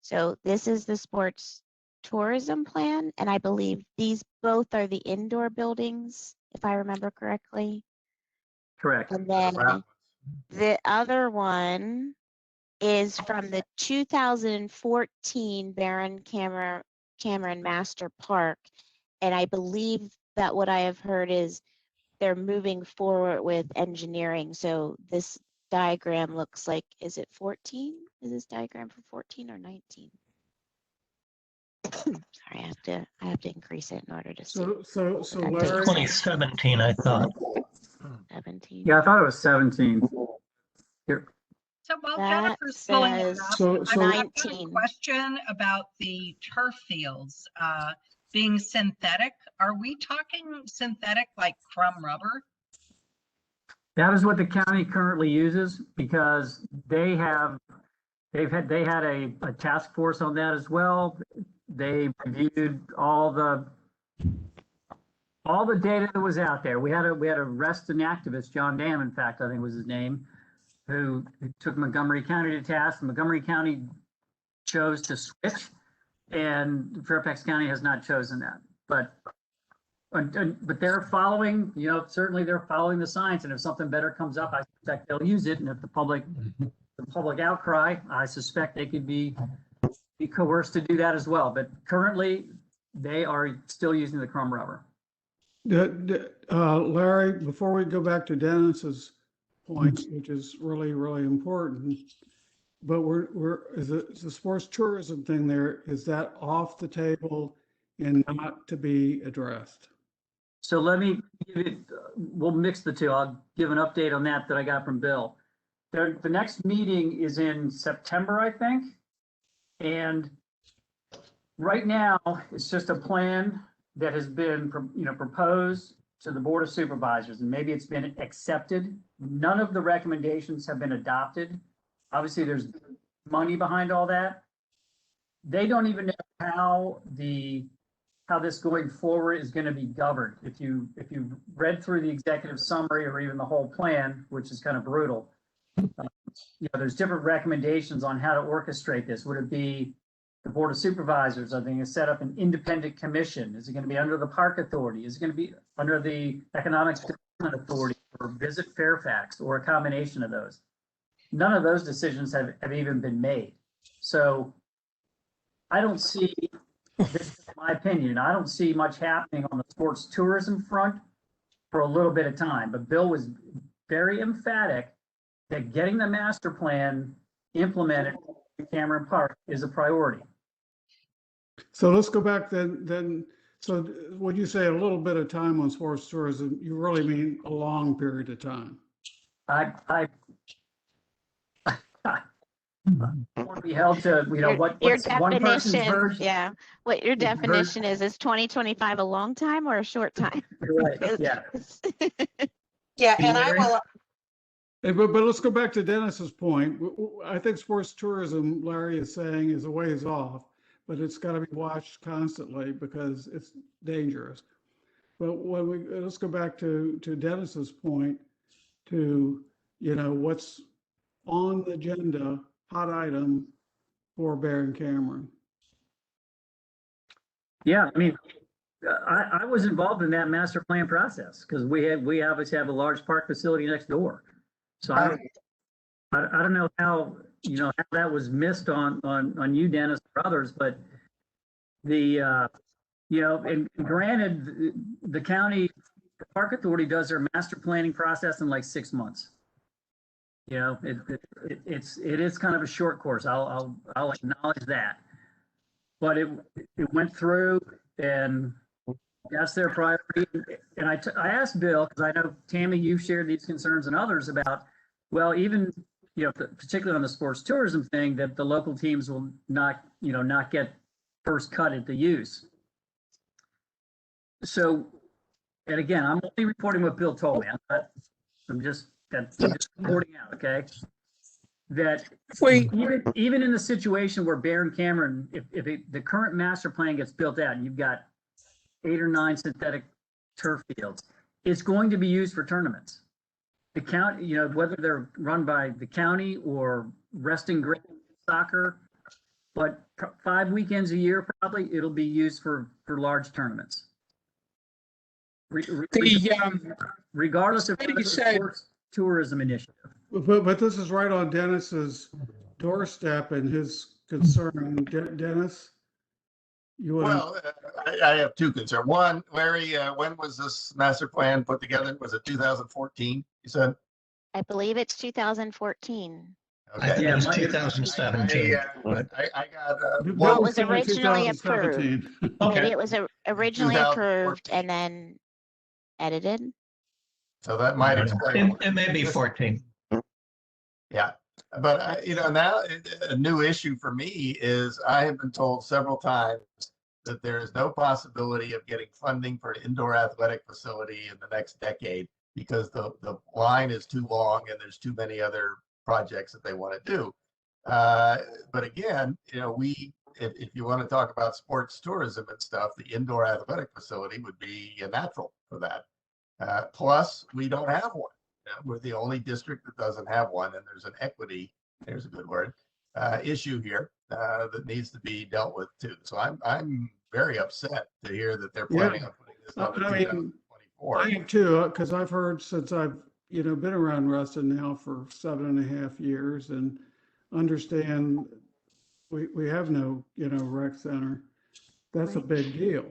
So this is the sports tourism plan, and I believe these both are the indoor buildings, if I remember correctly. Correct. And then Wow. the other one is from the 2014 Barron Cameron Master Park. And I believe that what I have heard is they're moving forward with engineering. So this diagram looks like, is it 14? Is this diagram for 14 or 19? Sorry, I have to increase it in order to see. So That's Larry, 2017, I thought. 17. Yeah, I thought it was 17. Here. So while That Jennifer's pulling it says up, So- I've so- got a 19. question about the turf fields being synthetic. Are we talking synthetic like from rubber? That is what the county currently uses because they have They had a task force on that as well. They reviewed all the data that was out there. We had a Reston activist, John Dam, in fact, I think was his name, who took Montgomery County to task. Montgomery County chose to switch, and Fairfax County has not chosen that. But they're following, certainly they're following the science, and if something better comes up, I suspect they'll use it. And if the public outcry, I suspect they could be coerced to do that as well. But currently, they are still using the crumb rubber. Larry, before we go back to Dennis's point, which is really, really important, but is the sports tourism thing there, is that off the table and not to be addressed? So let me give it, we'll mix the two. I'll give an update on that I got from Bill. The next meeting is in September, I think. And right now, it's just a plan that has been, proposed to the Board of Supervisors, and maybe it's been accepted. None of the recommendations have been adopted. Obviously, there's money behind all that. They don't even know how this going forward is going to be governed. If you read through the executive summary or even the whole plan, which is kind of brutal, there's different recommendations on how to orchestrate this. Would it be the Board of Supervisors? Are they going to set up an independent commission? Is it going to be under the Park Authority? Is it going to be under the Economic Development Authority or Visit Fairfax, or a combination of those? None of those decisions have even been made. So I don't see, this is my opinion, I don't see much happening on the sports tourism front for a little bit of time. But Bill was very emphatic that getting the master plan implemented in Cameron Park is a priority. So let's go back then. So when you say a little bit of time on sports tourism, you really mean a long period of time? I want to be held to, what's one person's version. Yeah, what your definition is 2025 a long time or a short time? Right, yeah. Yeah, and I will, But let's go back to Dennis's point. I think sports tourism, Larry is saying, is a ways off, but it's got to be watched constantly because it's dangerous. But let's go back to Dennis's point to, what's on the agenda, hot item for Barron Cameron. Yeah, I mean, I was involved in that master plan process because we obviously have a large park facility next door. So I don't know how how that was missed on you, Dennis, or others, but and granted, the county park authority does their master planning process in like 6 months. It is kind of a short course. I'll acknowledge that, but it went through, and that's their priority. And I asked Bill, because I know, Tammy, you shared these concerns and others about, well, even, particularly on the sports tourism thing, that the local teams will not get first cut at the use. So, and again, I'm only reporting what Bill told me. I'm just reporting out, okay? That even in the situation where Barron Cameron, if the current master plan gets built out and you've got 8 or 9 synthetic turf fields, it's going to be used for tournaments. The county, whether they're run by the county or Reston Great Soccer, but 5 weekends a year, probably it'll be used for large tournaments. Regardless of the sports tourism initiative. But this is right on Dennis's doorstep and his concern. Dennis? Well, I have 2 concerns. One, Larry, when was this master plan put together? Was it 2014, you said? I believe it's 2014. I think it was 2017. I got Well, it was originally approved. Okay. Maybe it was originally approved and then edited. So that might explain. It may be 14. Yeah, but now a new issue for me is I have been told several times that there is no possibility of getting funding for an indoor athletic facility in the next decade because the line is too long and there's too many other projects that they want to do. But again, if you want to talk about sports tourism and stuff, the indoor athletic facility would be a natural for that. Plus, we don't have one. We're the only district that doesn't have one, and there's an equity, there's a good word, issue here that needs to be dealt with too. So I'm very upset to hear that they're planning on putting this on the 2024. I am too, because I've heard since I've been around Reston now for 7.5 years and understand we have no rec center. That's a big deal.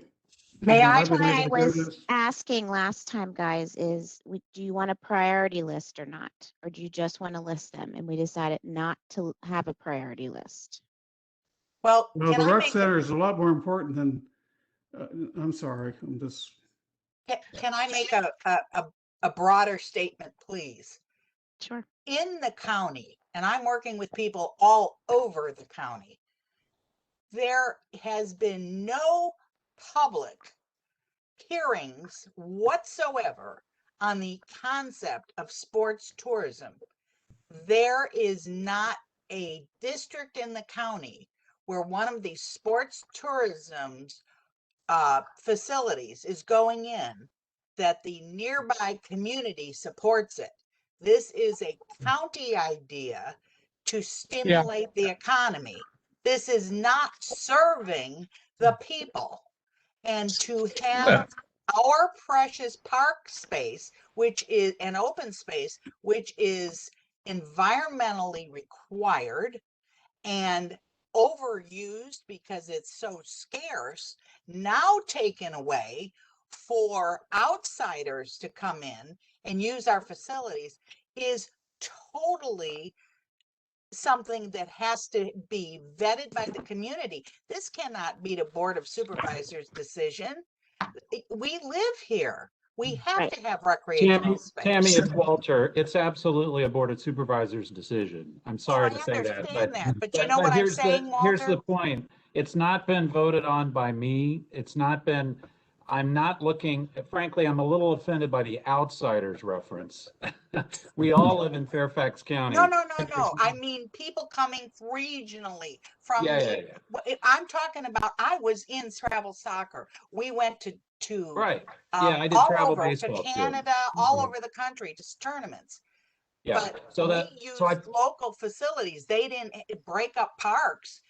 May I? I've been What able I to do was this. asking last time, guys, is do you want a priority list or not? Or do you just want to list them? And we decided not to have a priority list. Well, No, can the I rec make center is a lot more important than. I'm sorry, I'm just. can I make a broader statement, please? Sure. In the county, and I'm working with people all over the county, there has been no public hearings whatsoever on the concept of sports tourism. There is not a district in the county where one of these sports tourism facilities is going in that the nearby community supports it. This is a county idea to stimulate the economy. This is not serving the people. And to have our precious park space, which is an open space, which is environmentally required and overused because it's so scarce, now taken away for outsiders to come in and use our facilities, is totally something that has to be vetted by the community. This cannot be the Board of Supervisors' decision. We live here. We have Right. to have recreational space. Tammy, it's Walter. It's absolutely a Board of Supervisors decision. I'm sorry to say that. But you know what I'm saying, Walter? Here's the point. It's not been voted on by me. I'm not looking, frankly, I'm a little offended by the outsiders reference. We all live in Fairfax County. No. I mean, people coming regionally from I'm talking about, I was in travel soccer. We went to right. I did all travel over, baseball to Canada, all over the country, just tournaments. Yeah. But we used local facilities. They didn't break up parks.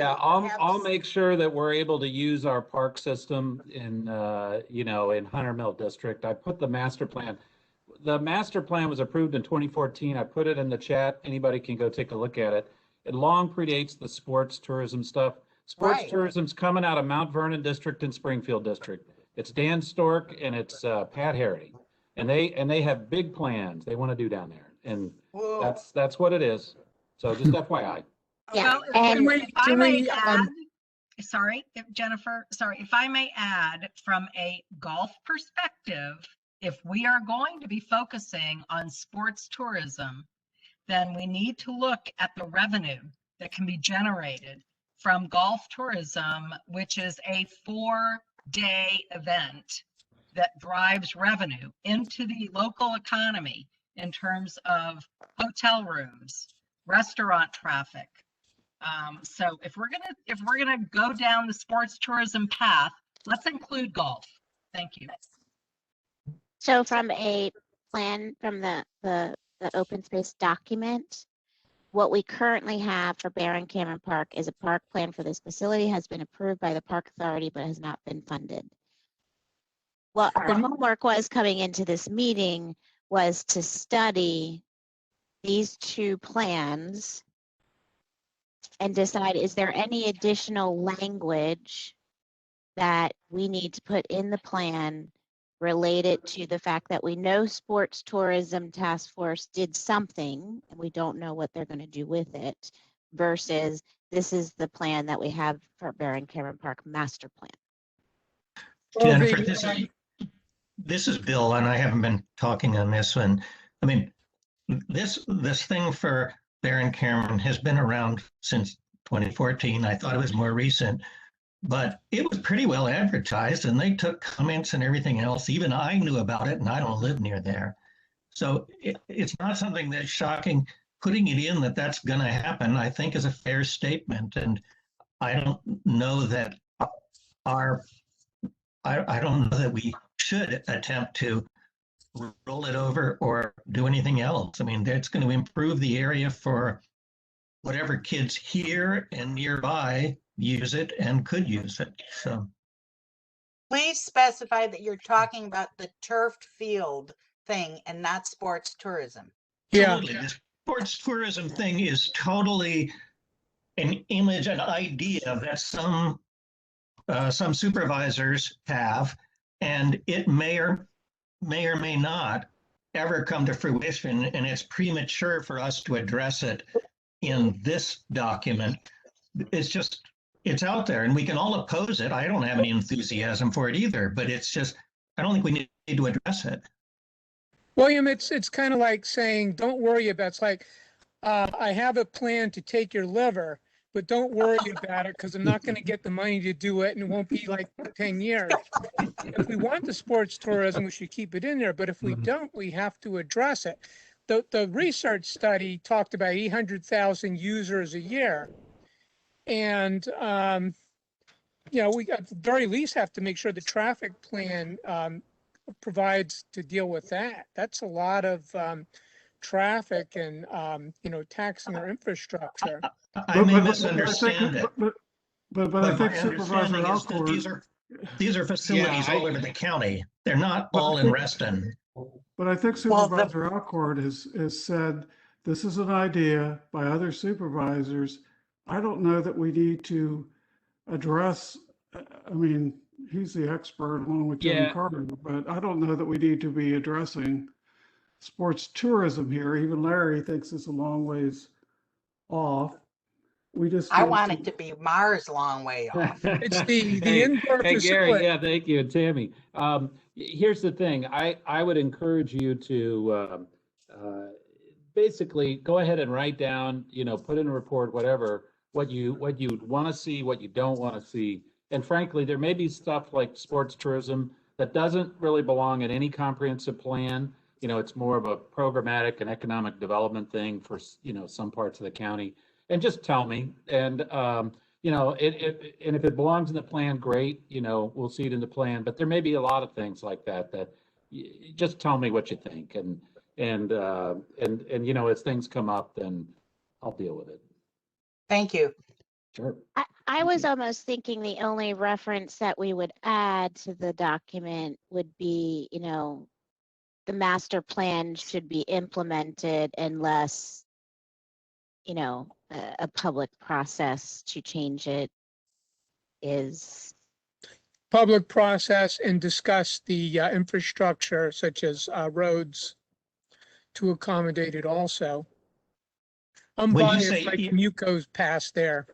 I'll make sure that we're able to use our park system in in Hunter Mill District. I put the master plan. The master plan was approved in 2014. I put it in the chat. Anybody can go take a look at it. It long predates the sports tourism stuff. Sports tourism's coming out of Mount Vernon District and Springfield District. It's Dan Stork and it's Pat Harry, and they have big plans they want to do down there, and that's what it is. So just FYI. Yeah. Well, if I may add, if I may add, from a golf perspective, if we are going to be focusing on sports tourism, then we need to look at the revenue that can be generated from golf tourism, which is a 4-day event that drives revenue into the local economy in terms of hotel rooms, restaurant traffic. So if we're gonna go down the sports tourism path, let's include golf. Thank you. So from a plan from the open space document, what we currently have for Barron Cameron Park is a park plan for this facility, has been approved by the park authority, but has not been funded. What our homework was coming into this meeting was to study these two plans and decide, is there any additional language that we need to put in the plan related to the fact that we know Sports Tourism Task Force did something and we don't know what they're going to do with it, versus this is the plan that we have for Barron Cameron Park master plan. Jennifer, this is Bill, and I haven't been talking on this one. I mean, this thing for Barron Cameron has been around since 2014. I thought it was more recent, but it was pretty well advertised, and they took comments and everything else. Even I knew about it, and I don't live near there. So it's not something that's shocking. putting it in that that's going to happen, I think is a fair statement. And I don't know that I don't know that we should attempt to roll it over or do anything else. I mean, it's going to improve the area for whatever kids here and nearby use it and could use it. So Please specify that you're talking about the turfed field thing and not sports tourism. Yeah, absolutely, the sports tourism thing is totally an image, an idea that some supervisors have, and it may or may not ever come to fruition, and it's premature for us to address it in this document. It's out there, and we can all oppose it. I don't have any enthusiasm for it either, but it's just, I don't think we need to address it. William, it's kind of like saying, don't worry about, it's like, I have a plan to take your liver, but don't worry about it because I'm not going to get the money to do it, and it won't be like 10 years. If we want the sports tourism, we should keep it in there, but if we don't, we have to address it. The research study talked about 800,000 users a year. And, we at the very least have to make sure the traffic plan provides to deal with that. That's a lot of traffic and, taxing our infrastructure. I may misunderstand it. But I think my Supervisor understanding is that Alcord, these are facilities all over the county. They're not all in Reston. but I think Supervisor Alcord has said, this is an idea by other supervisors. I don't know that we need to address, I mean, he's the expert along with Jim Carter, but I don't know that we need to be addressing sports tourism here. Even Larry thinks it's a long ways off. We just I want it to be Mars long way off. It's the indoor Hey, Gary, facility. yeah, thank you, and Tammy. Here's the thing, I would encourage you to basically go ahead and write down, put in a report, whatever, what you want to see, what you don't want to see. And frankly, there may be stuff like sports tourism that doesn't really belong in any comprehensive plan. It's more of a programmatic and economic development thing for, some parts of the county. And just tell me. And, and if it belongs in the plan, great, we'll see it in the plan. But there may be a lot of things like that just tell me what you think. And as things come up, then I'll deal with it. Thank you. Sure. I was almost thinking the only reference that we would add to the document would be, the master plan should be implemented unless, a public process to change it is. Public process and discuss the infrastructure such as roads to accommodate it also. I'm When you biased, say like commute goes past there.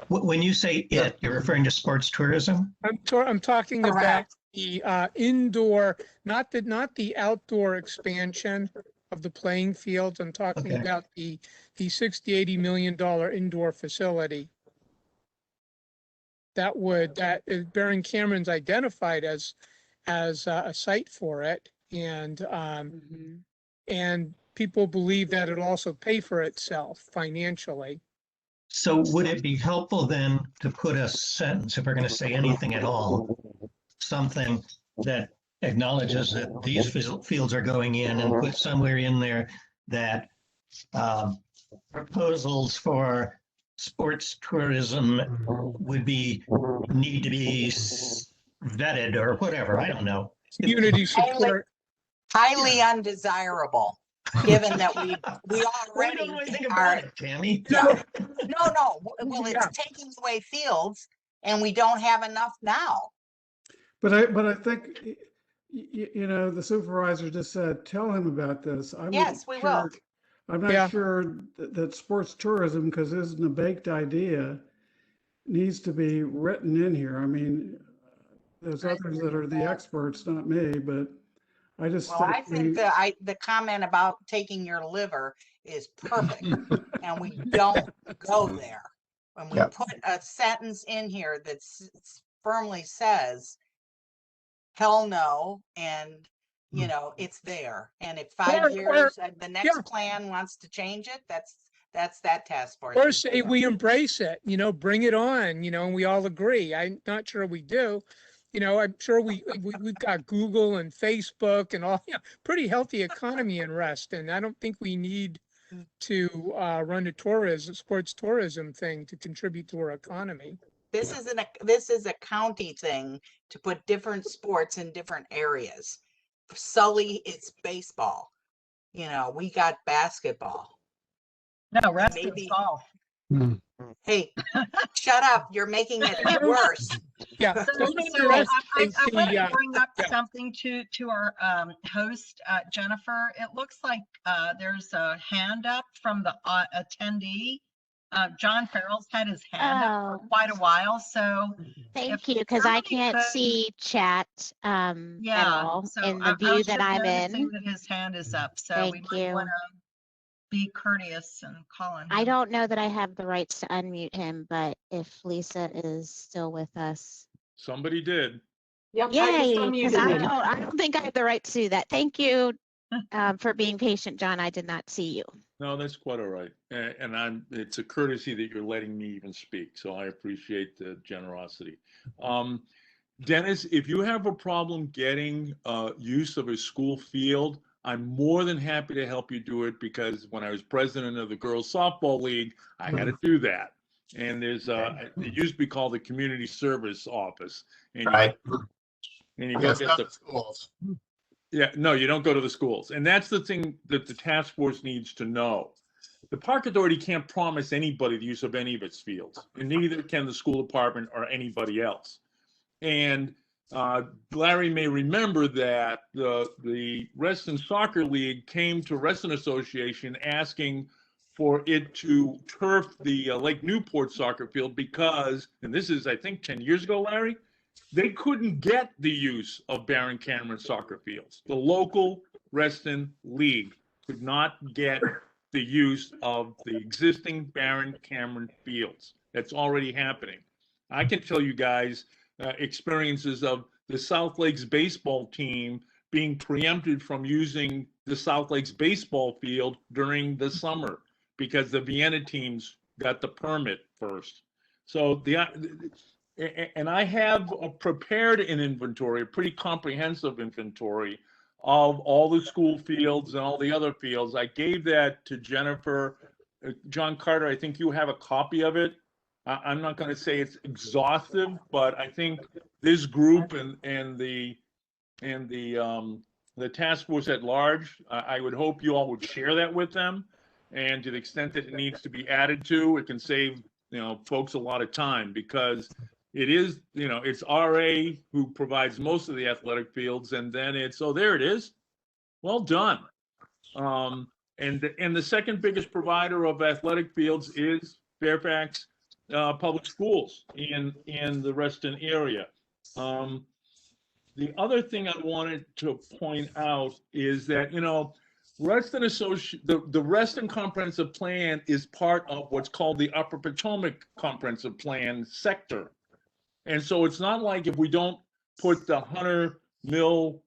When you say it, you're referring to sports tourism? I'm talking about Correct. the indoor, not the outdoor expansion of the playing fields. I'm talking Okay. about the $60-80 million indoor facility. That Baron Cameron's identified as a site for it, and people believe that it'll also pay for itself financially. So would it be helpful then to put a sentence, if we're going to say anything at all, something that acknowledges that these fields are going in, and put somewhere in there that proposals for sports tourism would need to be vetted or whatever, I don't know. Community support. Highly undesirable, given that we We already don't know anything about are. it, Tammy. No. Well, it's Yeah. taking away fields and we don't have enough now. But I think, the supervisor just said, tell him about this. Yes, we will. I'm Yeah. not sure that sports tourism, because this isn't a baked idea, needs to be written in here. I mean, there's others that are the experts, not me, but I just. Well, I think the comment about taking your liver is perfect, and we don't go there. When we Yep. put a sentence in here that firmly says, hell no, and you know, it's there. And if Or- 5 years, the next yeah. plan wants to change it, that's that task force. Or say we embrace it, bring it on, and we all agree. I'm not sure we do. I'm sure we've got Google and Facebook and all, pretty healthy economy in Reston. I don't think we need to run a sports tourism thing to contribute to our economy. This is a county thing to put different sports in different areas. Sully, it's baseball. We got basketball. No, rest Maybe- is golf. Hey, shut up. You're making it worse. Yeah. So don't I underestimate want to the, bring up yeah. something to our host, Jennifer. It looks like there's a hand up from the attendee. John Farrell's had his hand up for quite a while, so Thank if you, because I somebody can't could- see chat at all so in I the view was that just I'm noticing in. that his hand is up, so we Thank might you. want to be courteous and call on him. I don't know that I have the rights to unmute him, but if Lisa is still with us. Somebody did. Yep, Yay, because I don't think I have the right to do that. Thank you for being patient, John. I did not see you. No, that's quite all right. And it's a courtesy that you're letting me even speak. So I appreciate the generosity. Dennis, if you have a problem getting use of a school field, I'm more than happy to help you do it, because when I was president of the girls softball league, I had to do that. And there's it used to be called the community service office. And Right. And you Yes, go not get the schools. Yeah, no, you don't go to the schools. And that's the thing that the task force needs to know. The park authority can't promise anybody the use of any of its fields, and neither can the school department or anybody else. And Larry may remember that the Reston Soccer League came to Reston Association asking for it to turf the Lake Newport soccer field because, and this is, I think, 10 years ago, Larry, they couldn't get the use of Barron Cameron soccer fields. The local Reston League could not get the use of the existing Barron Cameron fields. That's already happening. I can tell you guys experiences of the South Lakes baseball team being preempted from using the South Lakes baseball field during the summer because the Vienna teams got the permit first. So and I have prepared an inventory, a pretty comprehensive inventory of all the school fields and all the other fields. I gave that to Jennifer. John Carter, I think you have a copy of it. I'm not going to say it's exhaustive, but I think this group and the task force at large, I would hope you all would share that with them. And to the extent that it needs to be added to, it can save folks a lot of time, because it is, it's RA who provides most of the athletic fields, and then it's, oh, there it is. Well done. And the second biggest provider of athletic fields is Fairfax Public Schools in the Reston area. The other thing I wanted to point out is that, Reston the Reston Comprehensive Plan is part of what's called the Upper Potomac Comprehensive Plan sector. And so it's not like if we don't put the Hunter Mill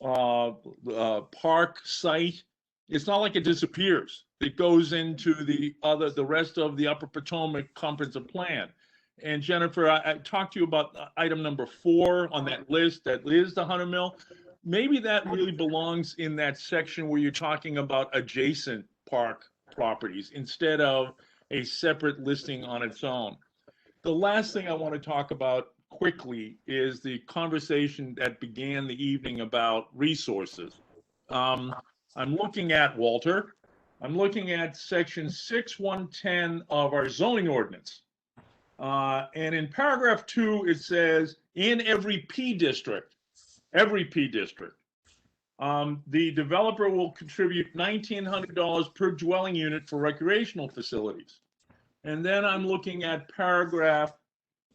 Park site, it's not like it disappears. It goes into the rest of the Upper Potomac Comprehensive Plan. And Jennifer, I talked to you about item number 4 on that list. That is the Hunter Mill. Maybe that really belongs in that section where you're talking about adjacent park properties instead of a separate listing on its own. The last thing I want to talk about quickly is the conversation that began the evening about resources. I'm looking at, Walter, I'm looking at section 6.110 of our zoning ordinance. And in paragraph 2, it says, in every P district, the developer will contribute $1,900 per dwelling unit for recreational facilities. And then I'm looking at paragraph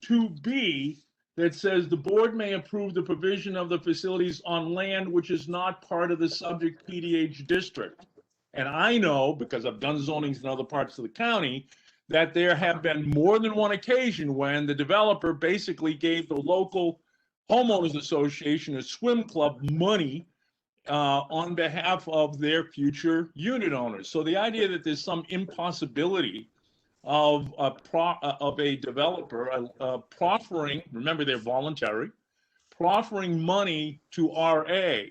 2B that says the board may approve the provision of the facilities on land which is not part of the subject PDH district. And I know, because I've done zonings in other parts of the county, that there have been more than one occasion when the developer basically gave the local homeowners association, a swim club, money on behalf of their future unit owners. So the idea that there's some impossibility of a developer proffering, remember they're voluntary, proffering money to RA,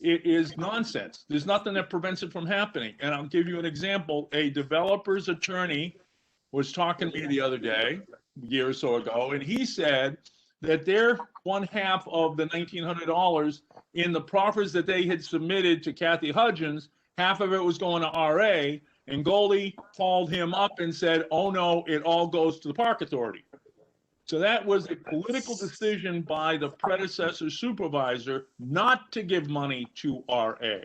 it is nonsense. There's nothing that prevents it from happening. And I'll give you an example. A developer's attorney was talking to me the other day, a year or so ago, and he said that their one half of the $1,900 in the proffers that they had submitted to Kathy Hudgens, half of it was going to RA, and Goldie called him up and said, oh no, it all goes to the Park Authority. So that was a political decision by the predecessor supervisor not to give money to RA.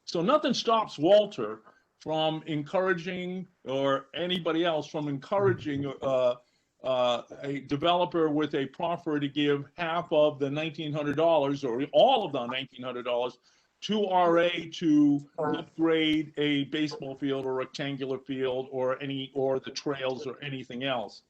So nothing stops Walter from encouraging, or anybody else from encouraging a developer with a proffer to give half of the $1,900 or all of the $1,900 to RA to upgrade a baseball field or rectangular field or the trails or anything else.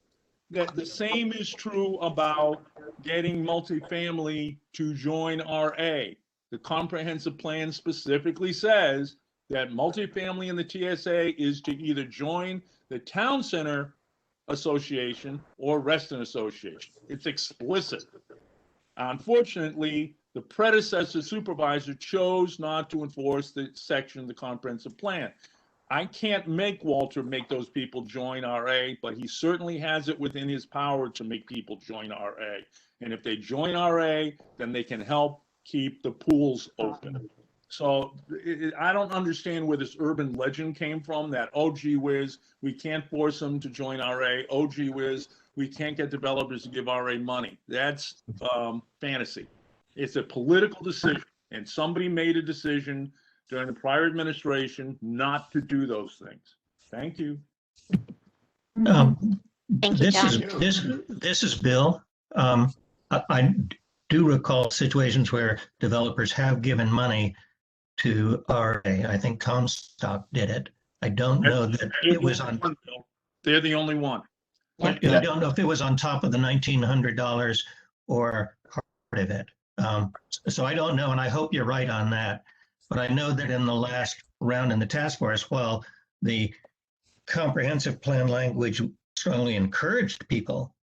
That the same is true about getting multifamily to join RA. The comprehensive plan specifically says that multifamily in the TSA is to either join the Town Center Association or Reston Association. It's explicit. Unfortunately, the predecessor supervisor chose not to enforce the section of the comprehensive plan. I can't make Walter make those people join RA, but he certainly has it within his power to make people join RA. And if they join RA, then they can help keep the pools open. So I don't understand where this urban legend came from that, oh, gee whiz, we can't force them to join RA. Oh, gee whiz, we can't get developers to give RA money. That's fantasy. It's a political decision, and somebody made a decision during the prior administration not to do those things. Thank you. Thank you, John. This is Bill. I do recall situations where developers have given money to RA. I think Comstock did it. I don't know that it was on. They're the only one. I don't know if it was on top of the $1,900 or part of it. So I don't know, and I hope you're right on that. But I know that in the last round in the task force, while the comprehensive plan language strongly encouraged people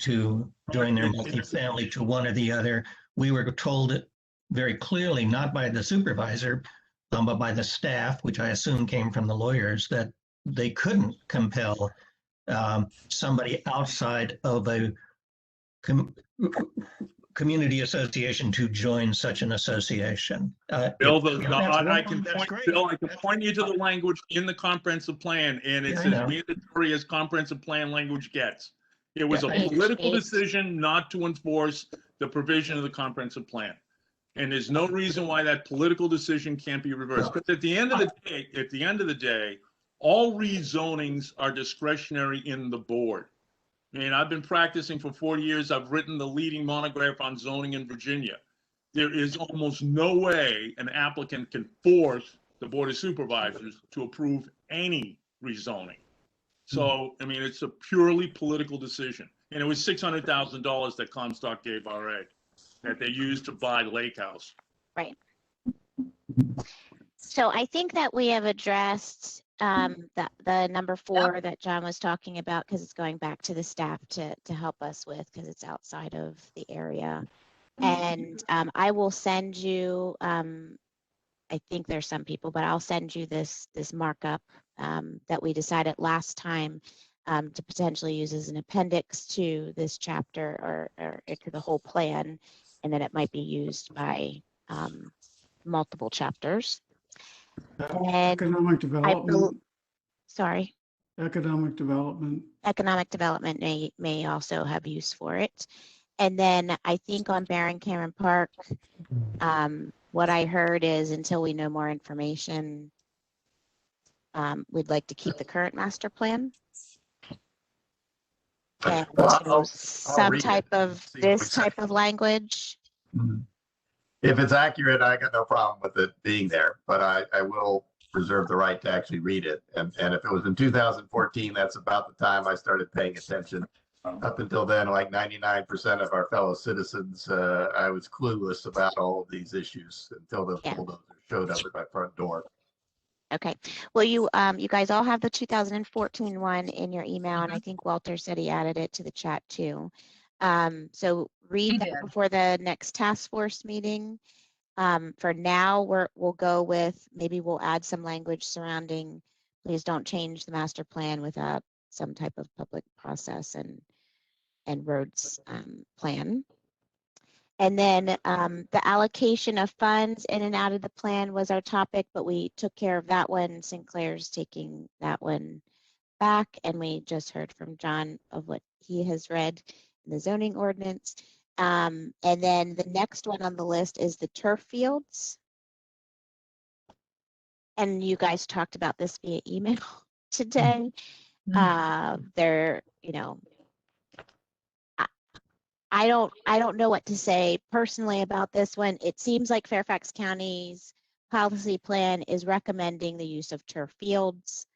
to join their multifamily to one or the other, we were told it very clearly, not by the supervisor, but by the staff, which I assume came from the lawyers, that they couldn't compel somebody outside of a community association to join such an association. Bill, I can point you to the language in the comprehensive plan, and it's as mandatory as comprehensive plan language gets. It was a political decision not to enforce the provision of the comprehensive plan. And there's no reason why that political decision can't be reversed. But at the end of the day, all rezonings are discretionary in the board. I mean, I've been practicing for 40 years. I've written the leading monograph on zoning in Virginia. There is almost no way an applicant can force the Board of Supervisors to approve any rezoning. So, I mean, it's a purely political decision. And it was $600,000 that Comstock gave RA that they used to buy Lake House. Right. So I think that we have addressed the number 4 that John was talking about, because it's going back to the staff to help us with, because it's outside of the area. And I will send you, I think there's some people, but I'll send you this markup that we decided last time to potentially use as an appendix to this chapter or to the whole plan, and then it might be used by multiple chapters. And Economic development. Sorry. Economic development. Economic development may also have use for it. And then I think on Barron Cameron Park, what I heard is until we know more information, we'd like to keep the current master plan. And some type of this type of language. If it's accurate, I got no problem with it being there, but I will reserve the right to actually read it. And if it was in 2014, that's about the time I started paying attention Up until then, like 99% of our fellow citizens, I was clueless about all of these issues until the Yeah. bulldozer showed up at my front door. Okay. Well, you guys all have the 2014 one in your email, and I think Walter said he added it to the chat too. So read He that did. before the next task force meeting. For now, we'll go with, maybe we'll add some language surrounding, please don't change the master plan without some type of public process and roads plan. And then the allocation of funds in and out of the plan was our topic, but we took care of that one. Sinclair's taking that one back, and we just heard from John of what he has read in the zoning ordinance. And then the next one on the list is the turf fields. And you guys talked about this via email today. They're, you know, I don't know what to say personally about this one. It seems like Fairfax County's policy plan is recommending the use of turf fields,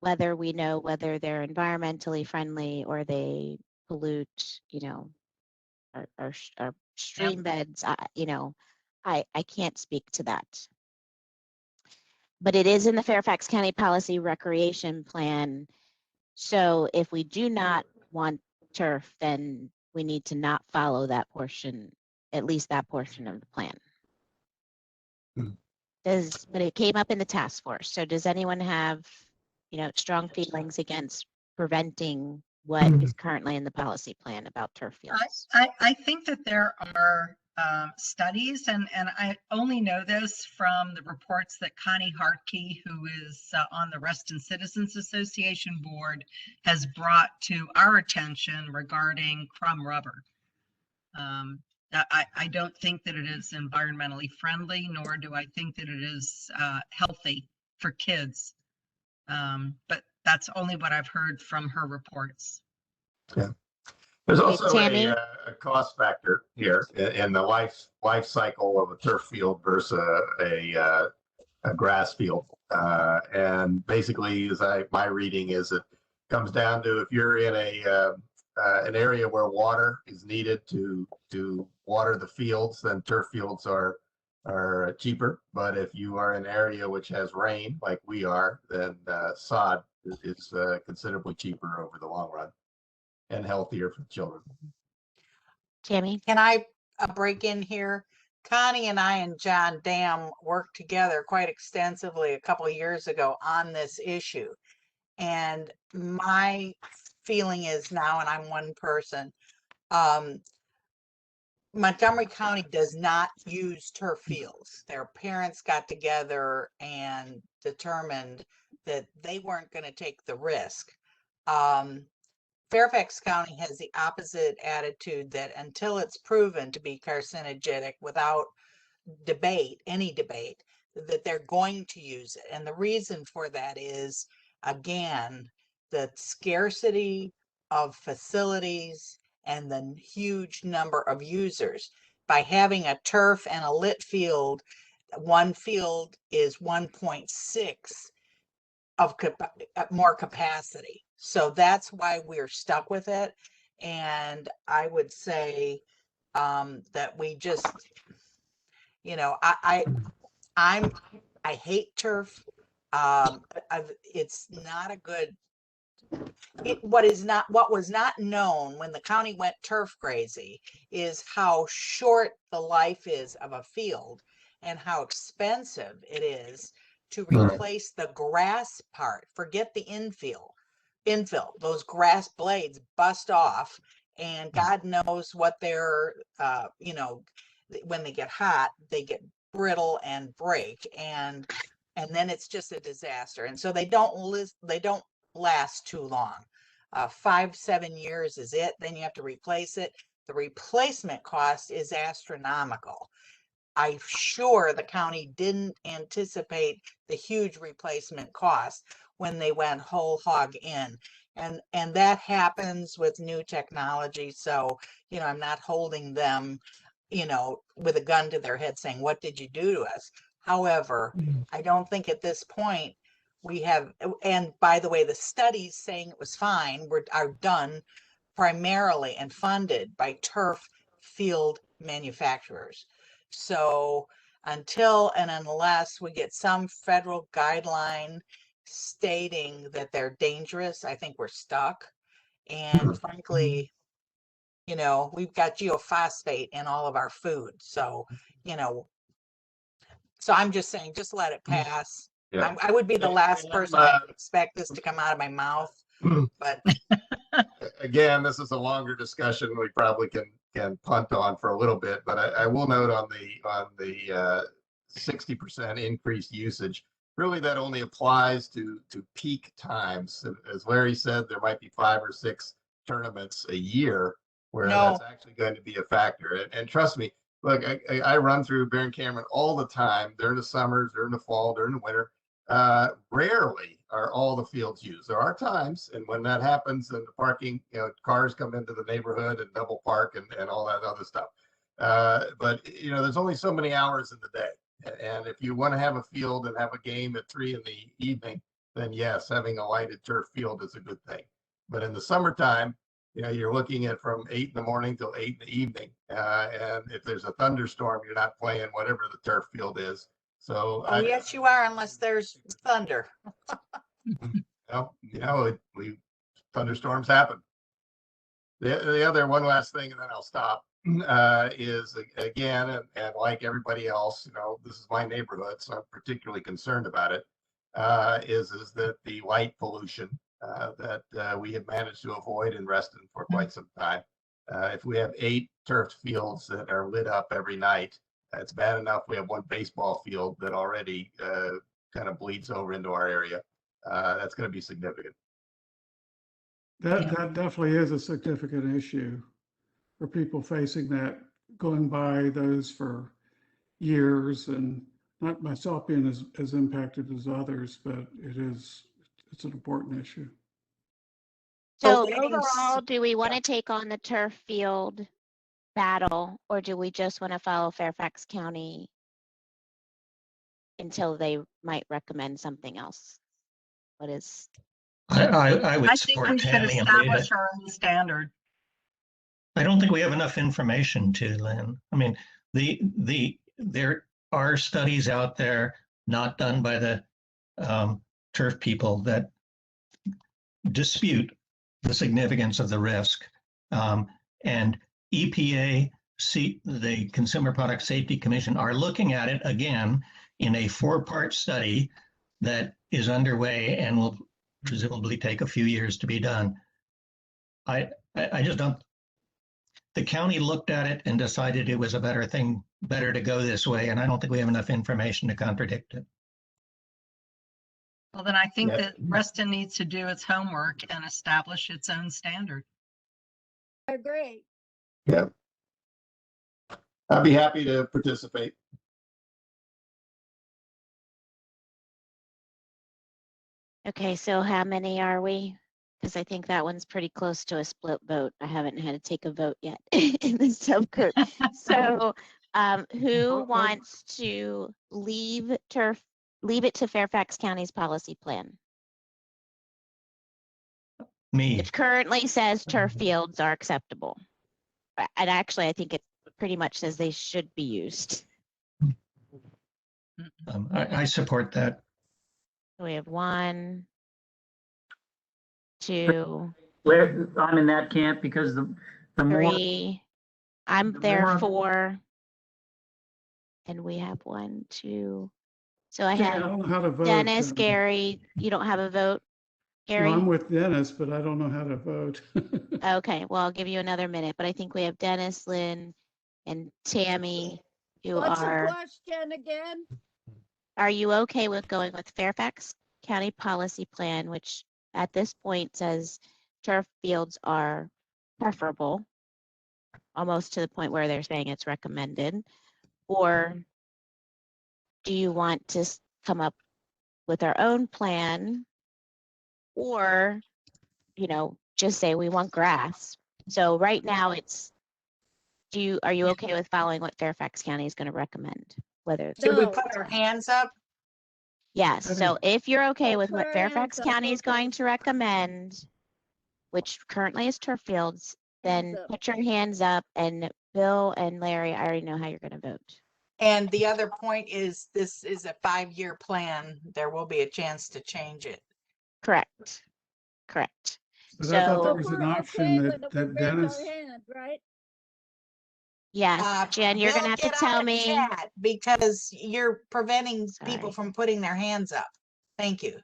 whether we know whether they're environmentally friendly or they pollute, you know, our stream beds. You know, I can't speak to that. But it is in the Fairfax County Policy Recreation Plan. So if we do not want turf, then we need to not follow that portion, at least that portion of the plan. But it came up in the task force. So does anyone have, you know, strong feelings against preventing what is currently in the policy plan about turf fields? I think that there are studies, and I only know this from the reports that Connie Hartke, who is on the Reston Citizens Association board, has brought to our attention regarding crumb rubber. I don't think that it is environmentally friendly, nor do I think that it is healthy for kids. But that's only what I've heard from her reports. Yeah. There's also Tammy? a cost factor here in the life cycle of a turf field versus a grass field. And basically, my reading is it comes down to if you're in an area where water is needed to water the fields, then turf fields are cheaper. But if you are in an area which has rain, like we are, then sod is considerably cheaper over the long run and healthier for children. Tammy? Can I break in here? Connie and I and John Dam worked together quite extensively a couple of years ago on this issue. And my feeling is now, and I'm one person, Montgomery County does not use turf fields. Their parents got together and determined that they weren't going to take the risk. Fairfax County has the opposite attitude that until it's proven to be carcinogenic without any debate, that they're going to use it. And the reason for that is, again, the scarcity of facilities and the huge number of users. By having a turf and a lit field, one field is 1.6 of more capacity. So that's why we're stuck with it. And I would say that we just, you know, I hate turf. It's not a good, what was not known when the county went turf crazy is how short the life is of a field and how expensive it is to replace the grass part. Forget the infill. Those grass blades bust off, and God knows what they're, you know, when they get hot, they get brittle and break, and then it's just a disaster. And so they don't last too long. 5-7 years is it. Then you have to replace it. The replacement cost is astronomical. I'm sure the county didn't anticipate the huge replacement cost when they went whole hog in. And that happens with new technology. So, you know, I'm not holding them, you know, with a gun to their head saying, what did you do to us? However, I don't think at this point we have, and by the way, the studies saying it was fine are done primarily and funded by turf field manufacturers. So until and unless we get some federal guideline stating that they're dangerous, I think we're stuck. And frankly, you know, we've got geophosphate in all of our food. So, you know, so I'm just saying, just let it pass. Yeah. I would be the last person I would expect this to come out of my mouth, but Again, this is a longer discussion we probably can punt on for a little bit, but I will note on the 60% increased usage, really that only applies to peak times. As Larry said, there might be 5 or 6 tournaments a year where No. that's actually going to be a factor. And trust me, look, I run through Barron Cameron all the time during the summers, during the fall, during the winter. Rarely are all the fields used. There are times, and when that happens, then the parking, you know, cars come into the neighborhood and double park and all that other stuff. But you know, there's only so many hours in the day, and if you want to have a field and have a game at 3 in the evening, then yes, having a lighted turf field is a good thing. But in the summertime, you know, you're looking at from 8 in the morning till 8 in the evening, and if there's a thunderstorm, you're not playing whatever the turf field is. So oh, yes, you are, unless there's thunder. Thunderstorms happen. The other one last thing, and then I'll stop, is again, and like everybody else, you know, this is my neighborhood, so I'm particularly concerned about it, is that the light pollution that we have managed to avoid in Reston for quite some time. If we have 8 turf fields that are lit up every night, it's bad enough we have 1 baseball field that already kind of bleeds over into our area. That's going to be significant. That definitely is a significant issue for people facing that, going by those for years, and not myself being as impacted as others, but it's an important issue. So So overall, do we want to take on the turf field battle, or do we just want to follow Fairfax County until they might recommend something else? What is? I would I think support we should Tammy and leave it. establish our own standard. I don't think we have enough information to, Lynn. I mean, there are studies out there not done by the turf people that dispute the significance of the risk. And EPA, the Consumer Product Safety Commission, are looking at it again in a 4-part study that is underway and will presumably take a few years to be done. I just don't. The county looked at it and decided it was a better to go this way, and I don't think we have enough information to contradict it. Well, then I think that Reston needs to do its homework and establish its own standard. I agree. Yeah. I'd be happy to participate. Okay, so how many are we? Because I think that one's pretty close to a split vote. I haven't had to take a vote yet in the subgroup. So who wants to leave it to Fairfax County's policy plan? Me. It currently says turf fields are acceptable. And actually, I think it pretty much says they should be used. I support that. We have 1, 2, I'm in that camp because the more 3. I'm the there more- 4. And we have 1, 2. So I I have don't know how to vote. Dennis, Gary. You don't have a vote, No, Gary? I'm with Dennis, but I don't know how to vote. Okay, well, I'll give you another minute, but I think we have Dennis, Lynn, and Tammy, who What's the are, question again? are you okay with going with Fairfax County Policy Plan, which at this point says turf fields are preferable, almost to the point where they're saying it's recommended? Or do you want to come up with our own plan? Or, you know, just say we want grass. So right now it's, are you okay with following what Fairfax County is going to recommend? Whether, should we No. put our hands up? yes, so if you're okay with what Put our Fairfax hands up, County is okay. going to recommend, which currently is turf fields, Hands then up. put your hands up, and Bill and Larry, I already know how you're going to vote. And the other point is this is a 5-year plan. There will be a chance to change it. Correct. Correct. But I thought there So, was We're an option okay that, with it, we that raise our Dennis, hand, right? yes, Jen, you're going to Bill, have to get tell out of me. chat because you're preventing people Sorry. from putting their hands up. Thank you.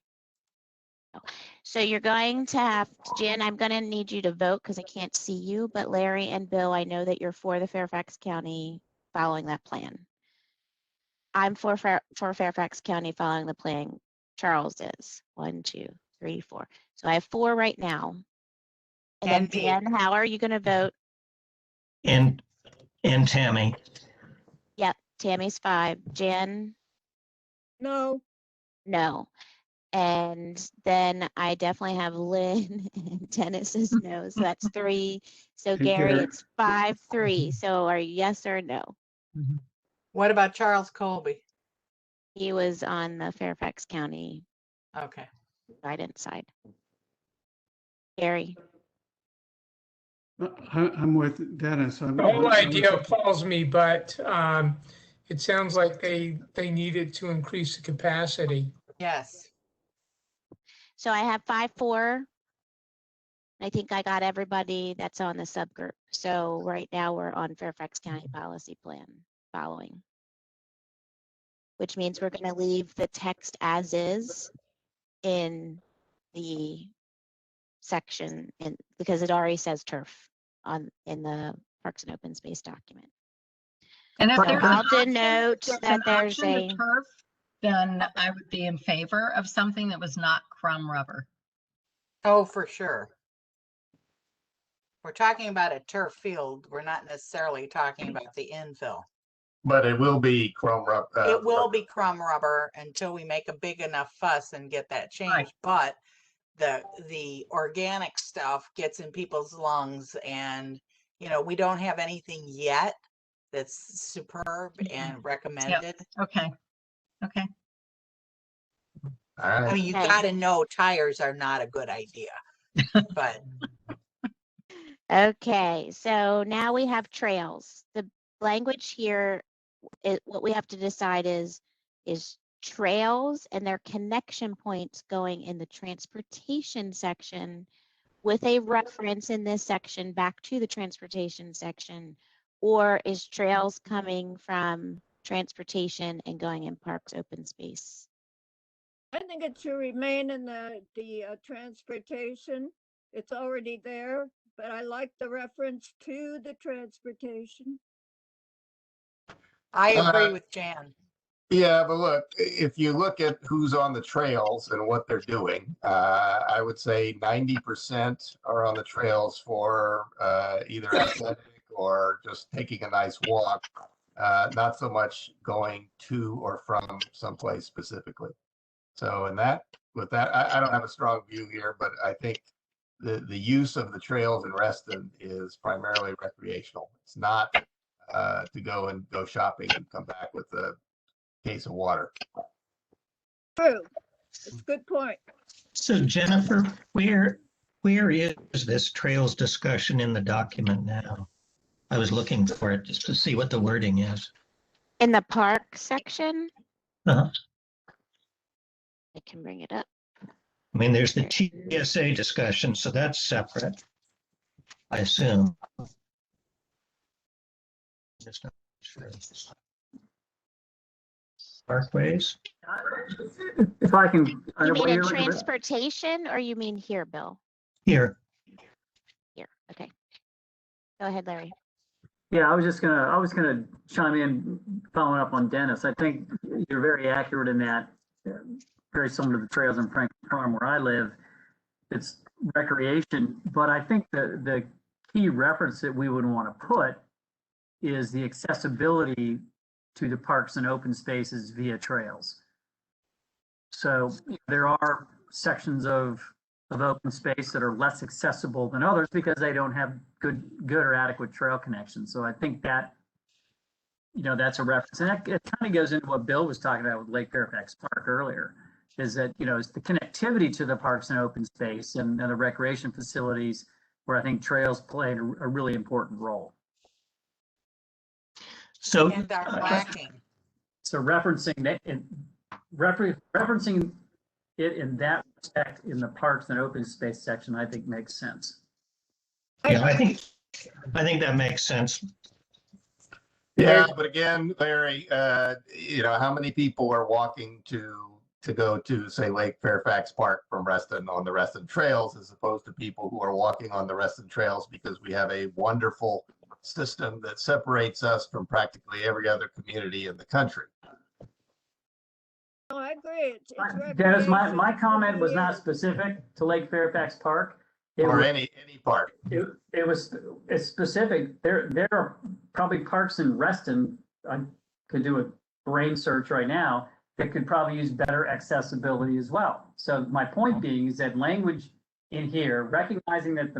So you're going to have, Jen, I'm going to need you to vote because I can't see you, but Larry and Bill, I know that you're for the Fairfax County following that plan. I'm for Fairfax County following the plan. Charles is 1, 2, 3, 4. So I have 4 right now. And then And me. Dan, how are you going to vote? And Tammy. Yep, Tammy's 5. Jen, No, no. And then I definitely have Lynn and Dennis is no. So that's 3. So Hey, Gary, Gary. it's 5-3. So are you yes or no? What about Charles Colby? He was on the Fairfax County Okay. guidance side. Gary, I'm with Dennis. The whole idea appalls me, but it sounds like they needed to increase the capacity. Yes. so I have 5-4. I think I got everybody that's on the subgroup. So right now we're on Fairfax County policy plan following, which means we're going to leave the text as is in the section because it already says turf in the Parks and Open Space document. And if So there's I'll an option, denote there's that an there's option a to turf, then I would be in favor of something that was not crumb rubber. Oh, for sure. We're talking about a turf field. We're not necessarily talking about the infill. But it will be chrome rubber. It will be crumb rubber until we make a big enough fuss and get that changed. But the organic stuff gets in people's lungs, and we don't have anything yet that's superb and recommended. Okay. Okay. All right. I mean, you Okay. got to know tires are not a good idea, but Okay, so now we have trails. The language here, what we have to decide is trails and their connection points going in the transportation section with a reference in this section back to the transportation section, or is trails coming from transportation and going in parks open space? I think it should remain in the transportation. It's already there, but I like the reference to the transportation. I agree with Jan. Yeah, but look, if you look at who's on the trails and what they're doing, I would say 90% are on the trails for either athletic or just taking a nice walk, not so much going to or from someplace specifically. So with that, I don't have a strong view here, but I think the use of the trails in Reston is primarily recreational. It's not to go shopping and come back with a case of water. True. It's a good point. So Jennifer, where is this trails discussion in the document now? I was looking for it just to see what the wording is. In the park section, Uh-huh. I can bring it up. I mean, there's the TSA discussion, so that's separate, I assume. Just not sure. Parkways? If I can. You mean what in you're looking at- transportation, or you mean here, Bill? Here. Here, okay. Go ahead, Larry. Yeah, I was gonna chime in, following up on Dennis. I think you're very accurate in that, very similar to the trails in Franklin Farm where I live. It's recreation, but I think the key reference that we would want to put is the accessibility to the parks and open spaces via trails. So there are sections of open space that are less accessible than others because they don't have good or adequate trail connections. So I think that, that's a reference. And it kind of goes into what Bill was talking about with Lake Fairfax Park earlier. is that, is the connectivity to the parks and open space and the recreation facilities where I think trails play a really important role. So, And are lacking. So referencing it in that respect in the parks and open space section, I think makes sense. yeah, I think that makes sense. Yeah, but again, Larry, how many people are walking to go to, say, Lake Fairfax Park from Reston on the Reston trails, as opposed to people who are walking on the Reston trails because we have a wonderful system that separates us from practically every other community in the country. No, I agree. It's Dennis, my recreation comment for was not years. specific to Lake Fairfax Park. Or any park. It's specific. There are probably parks in Reston. I could do a brain search right now that could probably use better accessibility as well. So my point being is that language in here, recognizing that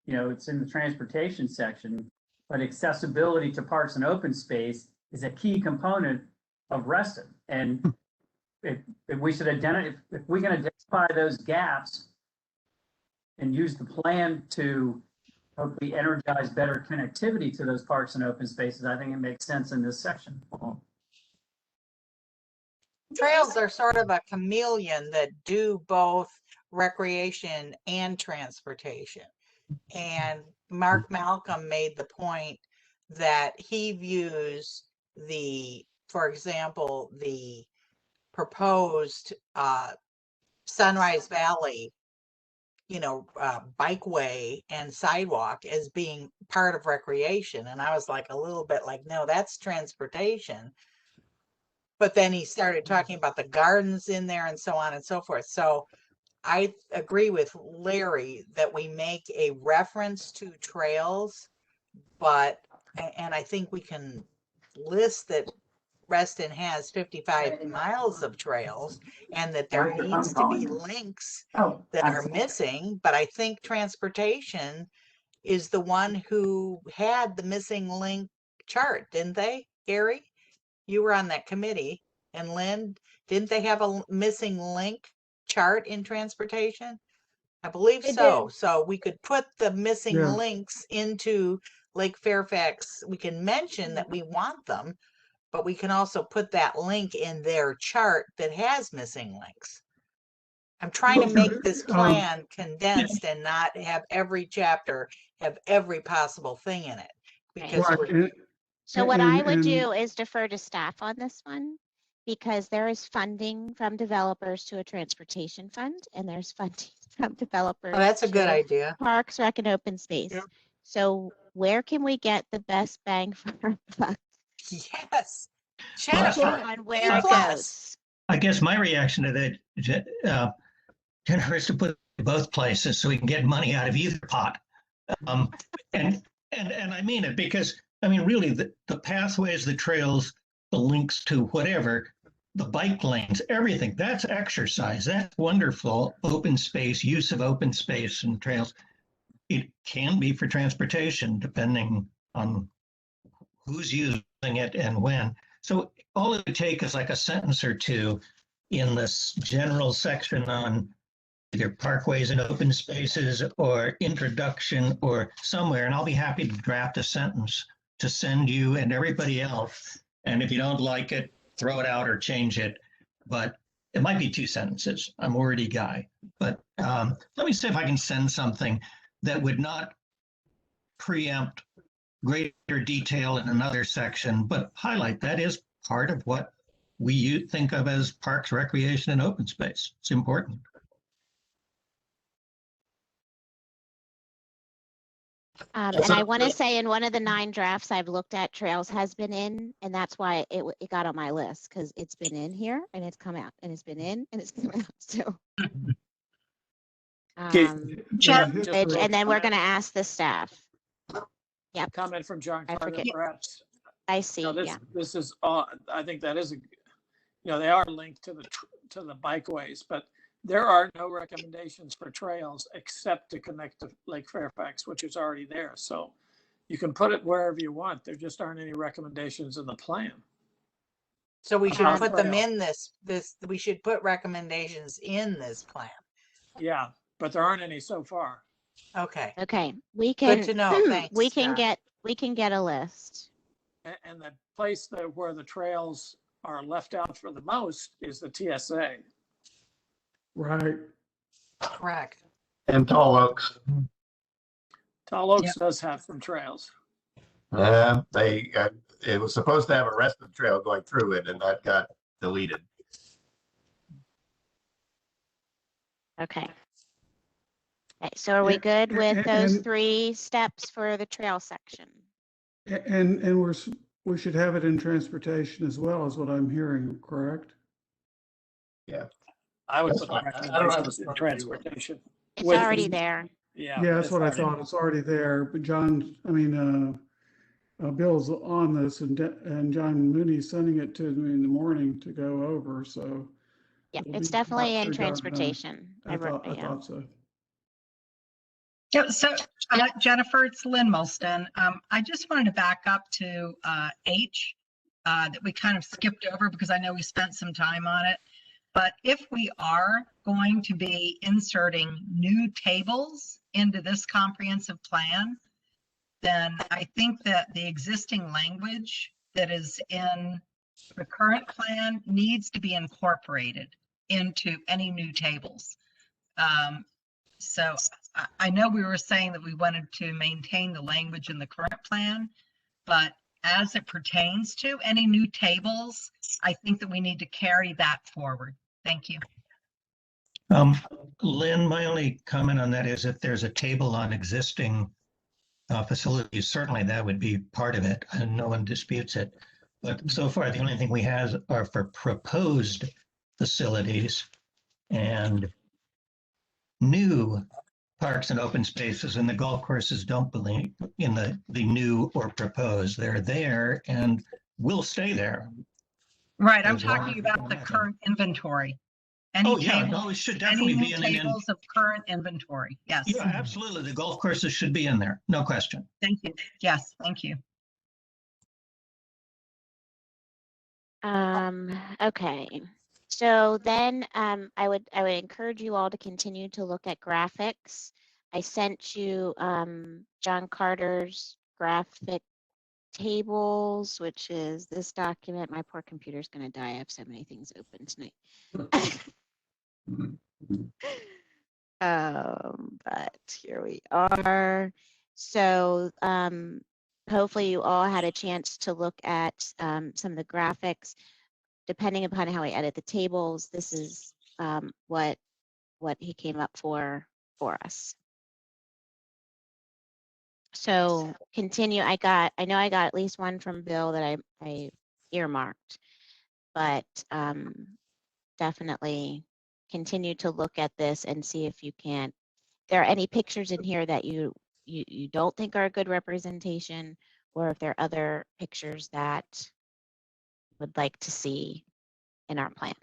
it's in the transportation section, but accessibility to parks and open space is a key component of Reston. And if we should if we can identify those gaps and use the plan to hopefully energize better connectivity to those parks and open spaces, I think it makes sense in this section. Trails are sort of a chameleon that do both recreation and transportation. And Mark Malcolm made the point that he views for example, the proposed Sunrise Valley, bikeway and sidewalk as being part of recreation. And I was like a little bit like, no, that's transportation. But then he started talking about the gardens in there and so on and so forth. So I agree with Larry that we make a reference to trails, and I think we can list that Reston has 55 miles of trails and that there needs to be links that are missing. But I think transportation is the one who had the missing link chart, didn't they, Gary? You were on that committee. And Lynn, didn't they have a missing link chart in transportation? I believe They so. did. So we could put the missing Yeah. links into Lake Fairfax. We can mention that we want them, but we can also put that link in their chart that has missing links. I'm trying to make this plan condensed and not have every chapter have every possible thing in it. Because Right. So what I would And- do is defer to staff on this one, because there is funding from developers to a transportation fund, and there's funding from developers. Oh, that's a good to idea. Parks, Rec, and Open Space. Yep. So where can we get the best bang for our buck Yes. Jennifer, on where A it plus. goes? I guess my reaction to that, Jennifer, is to put it both places so we can get money out of either pot. And I mean it, because really the pathways, the trails, the links to whatever, the bike lanes, everything, that's exercise. That's wonderful open space, use of open space and trails. It can be for transportation, depending on who's using it and when. So all it would take is like a sentence or two in this general section on either parkways and open spaces or introduction or somewhere, and I'll be happy to draft a sentence to send you and everybody else. And if you don't like it, throw it out or change it. But it might be 2 sentences. I'm a wordy guy. But let me see if I can send something that would not preempt greater detail in another section, but highlight that is part of what we think of as parks, recreation, and open space. It's important. And I want to say in one of the 9 drafts I've looked at, trails has been in, and that's why it got on my list, because it's been in here and it's come out, and it's been in and it's come out. So, Okay. and then we're going to ask the staff. Yep, Comment from John I Carter, forget. perhaps. I see. Yeah. This is, I think that is, they are linked to the bikeways, but there are no recommendations for trails except to connect to Lake Fairfax, which is already there. So you can put it wherever you want. There just aren't any recommendations in the plan. So we should on put them trail. in we should put recommendations in this plan. Yeah, but there aren't any so far. Okay, Okay, we good can, to know. Thanks. we can Scott. get a list. And the place that where the trails are left out for the most is the TSA. Right. Correct. And Tall Oaks. Tall Oaks does have some trails. It was supposed to have a Reston trail going through it, and that got deleted. Okay. Okay, so are we Yeah, good with those and- 3 steps for the trail section? And we should have it in transportation as well, is what I'm hearing, correct? I would That's put the fine. I don't have a recommendations in strong view. transportation. It's With already the- there. Yeah. Yeah, that's it's what I already- thought. It's already there, but Bill's on this and John Mooney's sending it to me in the morning to go over, so. Yeah, it'll it's be definitely in after dark now. transportation. I thought yeah. so. Yeah, so Jennifer, it's Lynn Mulston. I just wanted to back up to H that we kind of skipped over because I know we spent some time on it. But if we are going to be inserting new tables into this comprehensive plan, then I think that the existing language that is in the current plan needs to be incorporated into any new tables. So I know we were saying that we wanted to maintain the language in the current plan, but as it pertains to any new tables, I think that we need to carry that forward. Thank you. Lynn, my only comment on that is if there's a table on existing facilities, certainly that would be part of it, and no one disputes it. But so far, the only thing we have are for proposed facilities and new parks and open spaces, and the golf courses don't believe in the new or proposed. They're there and will stay there. Right, I'm As long talking as we about don't the have current inventory. Any Oh, yeah, tables, no, it should any definitely new be in an. tables of current inventory. Yes, Yeah, absolutely. The golf courses should be in there, no question. thank you. Yes, thank you. Okay. So then I would encourage you all to continue to look at graphics. I sent you John Carter's graphic tables, which is this document. My poor computer's going to die. I have so many things open tonight. But here we are. So hopefully you all had a chance to look at some of the graphics. Depending upon how I edit the tables, this is what he came up for us. So continue. I know I got at least one from Bill that I earmarked, but definitely continue to look at this and see if you can. If there are any pictures in here that you don't think are a good representation, or if there are other pictures that would like to see in our plan.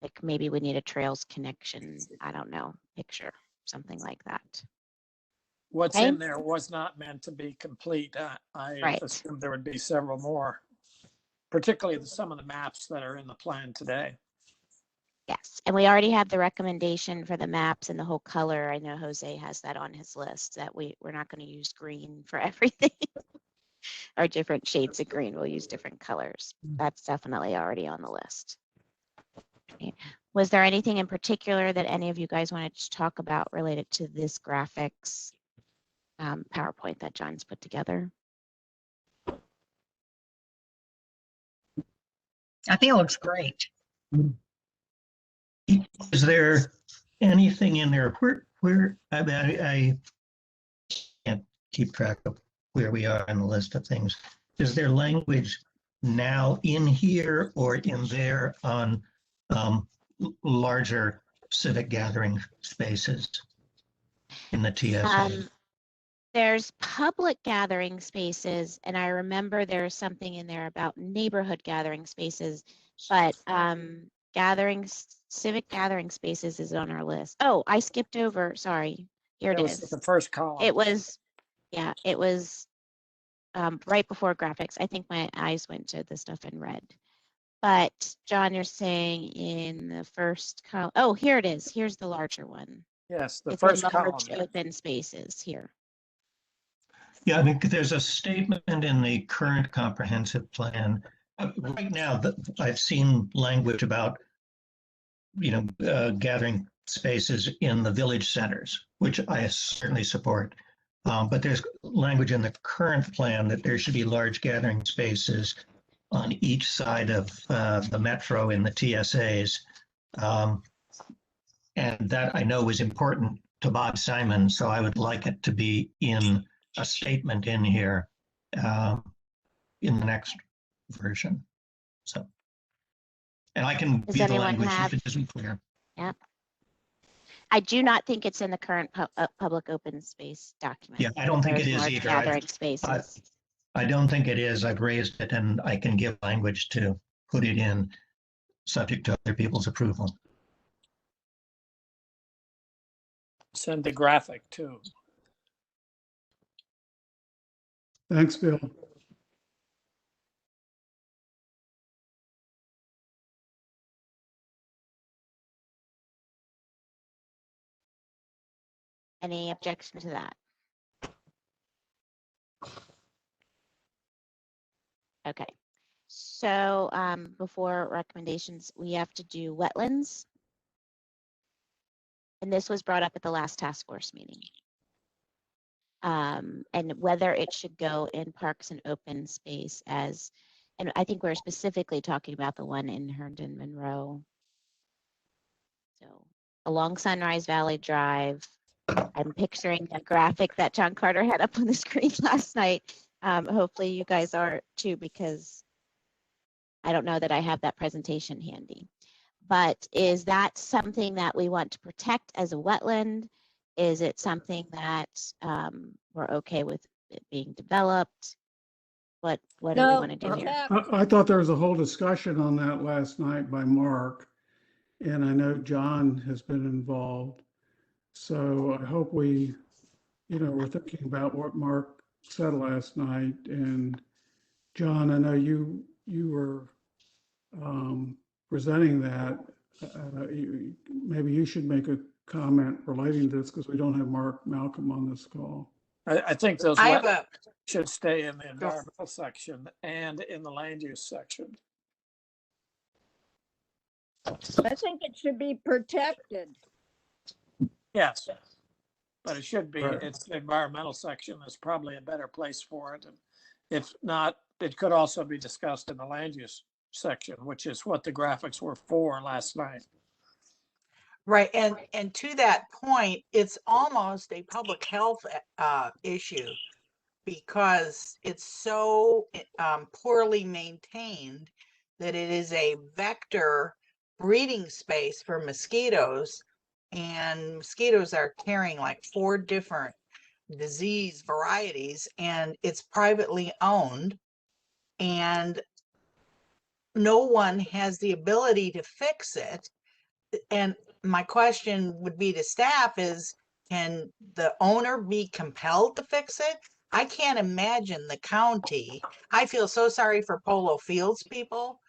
Like maybe we need a trails connection, I don't know, picture, something like that. What's Okay. in there was not meant to be complete. I Right. assumed there would be several more, particularly some of the maps that are in the plan today. Yes, and we already have the recommendation for the maps and the whole color. I know Jose has that on his list, that we're not going to use green for everything. Or different shades of green, we'll use different colors. That's definitely already on the list. Okay. Was there anything in particular that any of you guys wanted to talk about related to this graphics PowerPoint that John's put together? I think it looks great. Is there anything in there where I can't keep track of where we are on the list of things. Is there language now in here or in there on larger civic gathering spaces in the TSA? There's public gathering spaces, and I remember there's something in there about neighborhood gathering spaces, but civic gathering spaces is on our list. Oh, I skipped over, sorry. Here it That was is. the first column. It was, yeah, it was right before graphics. I think my eyes went to the stuff in red. But John, you're saying in the first column, oh, here it is. Here's the larger one. Yes, the It's in first column. large open spaces here. Yeah, I mean, there's a statement in the current comprehensive plan. Right now, I've seen language about, gathering spaces in the village centers, which I certainly support. But there's language in the current plan that there should be large gathering spaces on each side of the metro in the TSAs. And that I know is important to Bob Simon, so I would like it to be in a statement in here in the next version. So, and I can Does view the anyone language have? if it isn't clear. Yeah. I do not think it's in the current public open space document. Yeah, I don't think it is Large either. gathering spaces. I don't think it is. I've raised it and I can give language to put it in, subject to other people's approval. Send the graphic too. Thanks, Bill. Any objection to that? Okay. So before recommendations, we have to do wetlands. And this was brought up at the last task force meeting. And whether it should go in parks and open space as, and I think we're specifically talking about the one in Herndon Monroe. So along Sunrise Valley Drive, I'm picturing the graphic that John Carter had up on the screen last night. Hopefully you guys are too, because I don't know that I have that presentation handy. But is that something that we want to protect as a wetland? Is it something that we're okay with it being developed? What do we want to do here? I thought there was a whole discussion on that last night by Mark, and I know John has been involved. So I hope we're thinking about what Mark said last night. And John, I know you were presenting that. Maybe you should make a comment relating to this because we don't have Mark Malcolm on this call. I think those I have a, should stay in the environmental section and in the land use section. I think it should be protected. Yes, but it should be, Right. it's the environmental section is probably a better place for it. And if not, it could also be discussed in the land use section, which is what the graphics were for last night. right, and to that point, it's almost a public health issue because it's so poorly maintained that it is a vector breeding space for mosquitoes, and mosquitoes are carrying like 4 different disease varieties, and it's privately owned, and no one has the ability to fix it. And my question would be to staff is, can the owner be compelled to fix it? I can't imagine the county. I feel so sorry for Polo Fields people.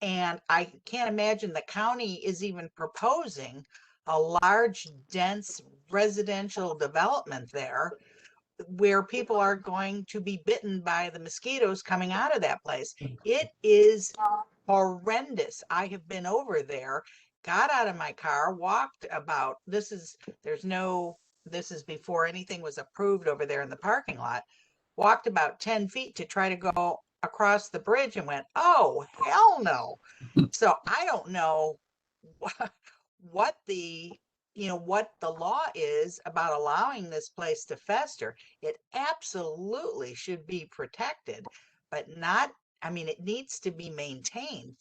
And I can't imagine the county is even proposing a large, dense residential development there where people are going to be bitten by the mosquitoes coming out of that place. It is horrendous. I have been over there, got out of my car, walked about, this is before anything was approved over there in the parking lot, walked about 10 feet to try to go across the bridge and went, oh, hell no. So I don't know what the law is about allowing this place to fester. It absolutely should be protected, but not, I mean, it needs to be maintained.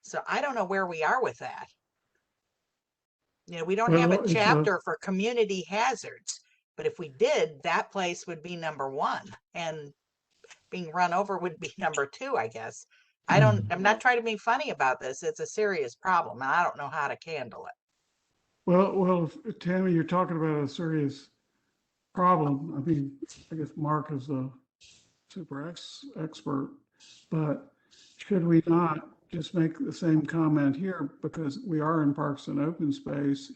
So I don't know where we are with that. We don't have Well, a it's chapter for community hazards, but if we did, that place would be number 1 and being run over would be number 2, I guess. I'm not trying to be funny about this. It's a serious problem and I don't know how to handle it. Well, Tammy, you're talking about a serious problem. I mean, I guess Mark is the expert, but should we not just make the same comment here, because we are in Parks and Open Space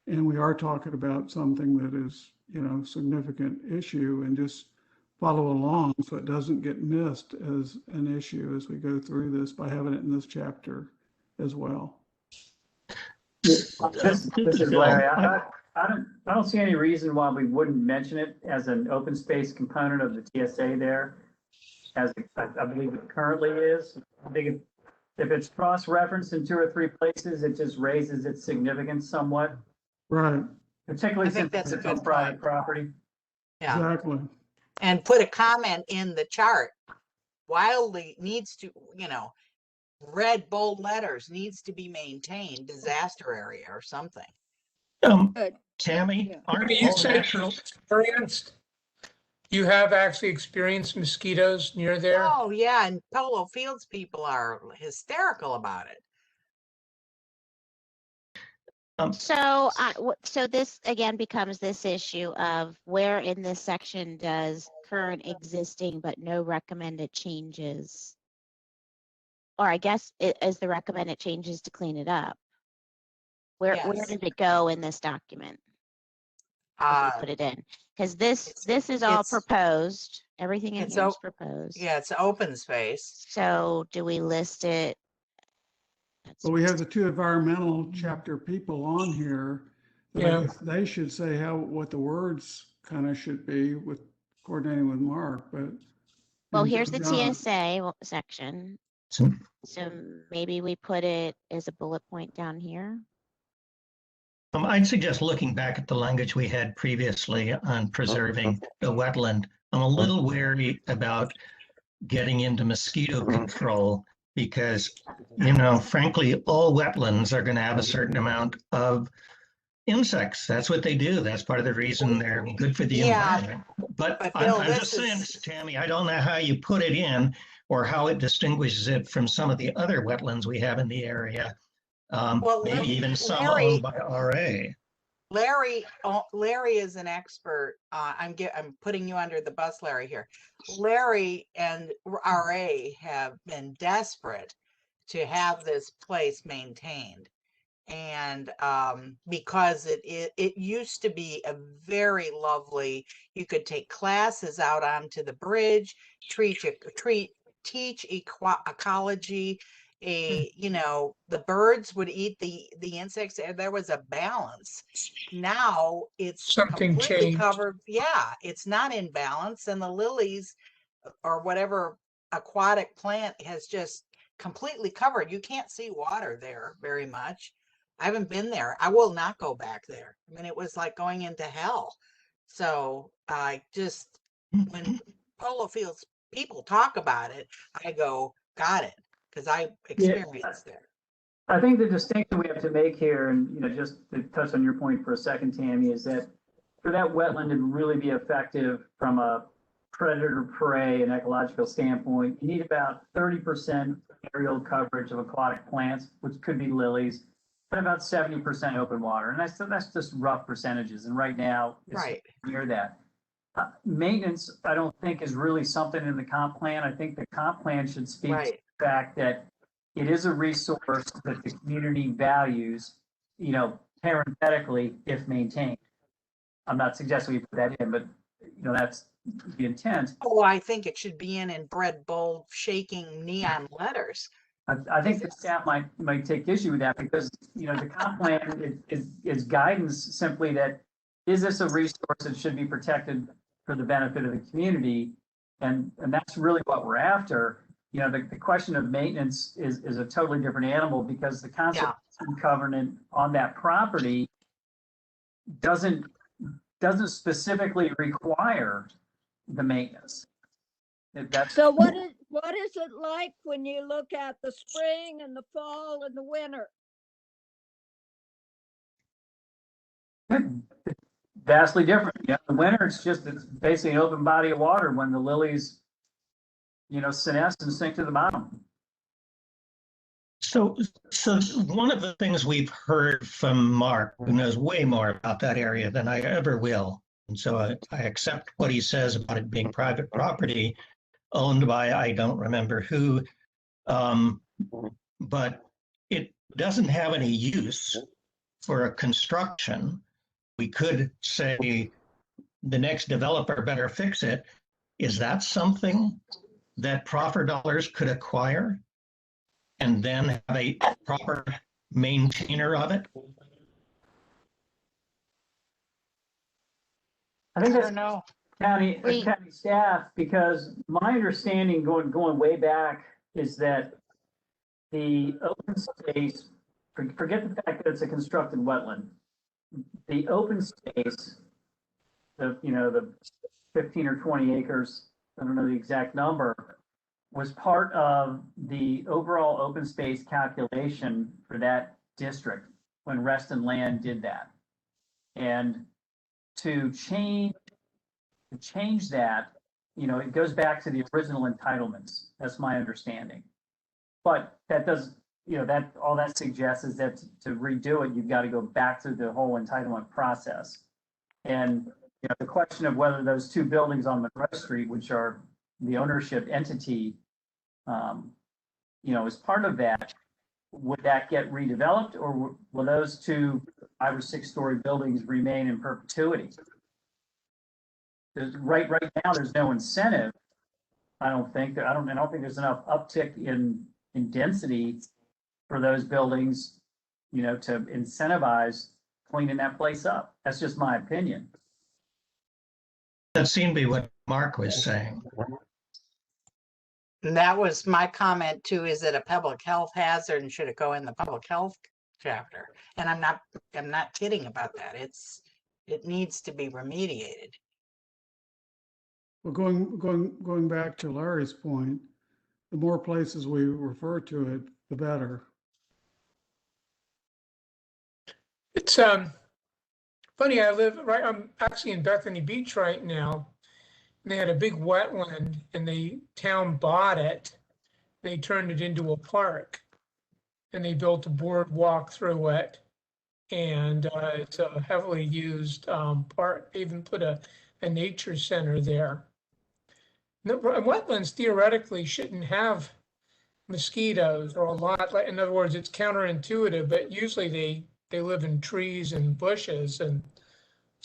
and we are talking about something that is, significant issue, and just follow along so it doesn't get missed as an issue as we go through this by having it in this chapter as well. This is Larry. I don't see any reason why we wouldn't mention it as an open space component of the TSA there, as I believe it currently is. I think if it's cross-referenced in 2 or 3 places, it just raises its significance somewhat. Right. Particularly I think since that's a it's on good private point. property. Yeah. Exactly. And put a comment in the chart. Wildly needs to, red bold letters, needs to be maintained, disaster area or something. Tammy, Yeah. aren't You all said natural? experienced. You have actually experienced mosquitoes near there? Oh yeah, and Polo Fields people are hysterical about it. So this again becomes this issue of where in this section does current existing but no recommended changes, or I guess it is the recommended changes to clean it up. Where Yes. did it go in this document? If we put it in, because this is all proposed. Everything in here is proposed. Yeah, it's open space. So do we list it? But we have the 2 environmental chapter people on here. Yeah. I guess they should say what the words kind of should be with coordinating with Mark, but. Well, and here's the John. TSA section. So So maybe we put it as a bullet point down here. I'd suggest looking back at the language we had previously on preserving the wetland. I'm a little wary about getting into mosquito control because, frankly, all wetlands are going to have a certain amount of insects. That's what they do. That's part of the reason they're good for the environment. But Bill, I'm just saying, Tammy, I don't know how you put it in or how it distinguishes it from some of the other wetlands we have in the area. Maybe even some owned by RA. Larry is an expert. I'm putting you under the bus, Larry, here. Larry and RA have been desperate to have this place maintained. And because it used to be a very lovely, you could take classes out onto the bridge, teach ecology. The birds would eat the insects, and there was a balance. Now it's Something completely changed. covered. Yeah, it's not in balance, and the lilies or whatever aquatic plant has just completely covered. You can't see water there very much. I haven't been there. I will not go back there. I mean, it was like going into hell. So I just, when Polo Fields people talk about it, I go, got it, because I experienced there. I think the distinction we have to make here, and just to touch on your point for a second, Tammy, is that for that wetland to really be effective from a predator prey and ecological standpoint, you need about 30% aerial coverage of aquatic plants, which could be lilies, but about 70% open water. And that's just rough percentages. And right now, it's near that. Maintenance, I don't think, is really something in the comp plan. I think the comp plan should speak to the fact that it is a resource that the community values, parenthetically, if maintained. I'm not suggesting we put that in, but that's the intent. Oh, I think it should be in red, bold, shaking neon letters. I think the staff might take issue with that because the comp plan is guidance simply that is this a resource that should be protected for the benefit of the community, and that's really what we're after. The question of maintenance is a totally different animal because the conservation covenant on that property doesn't specifically require the maintenance. So what is it like when you look at the spring and the fall and the winter? Vastly different. The winter it's basically an open body of water when the lilies, senesce and sink to the bottom. So one of the things we've heard from Mark, who knows way more about that area than I ever will, and so I accept what he says about it being private property, owned by, I don't remember who. But it doesn't have any use for a construction. We could say the next developer better fix it. Is that something that proffer dollars could acquire and then have a proper maintainer of it? I think I that's don't know. county We- county staff, because my understanding going way back is that the open space, forget the fact that it's a constructed wetland. The open space, the 15 or 20 acres, I don't know the exact number, was part of the overall open space calculation for that district when Reston Land did that. And to change that, it goes back to the original entitlements. That's my understanding. But that does, that all that suggests is that to redo it, you've got to go back through the whole entitlement process. And the question of whether those two buildings on Monroe Street, which are the ownership entity, as part of that, would that get redeveloped, or will those two 5 or 6 story buildings remain in perpetuity? Right now, there's no incentive. I don't think there's enough uptick in density for those buildings, to incentivize cleaning that place up. That's just my opinion. That seemed to be what Mark was saying. And that was my comment too, is it a public health hazard and should it go in the public health chapter? And I'm not kidding about that. It needs to be remediated. Well, going back to Larry's point, the more places we refer to it, the better. It's funny, I'm actually in Bethany Beach right now. And they had a big wetland and the town bought it. They turned it into a park and they built a boardwalk through it. And it's a heavily used park. They even put a nature center there. Wetlands theoretically shouldn't have mosquitoes or a lot. In other words, it's counterintuitive, but usually they live in trees and bushes and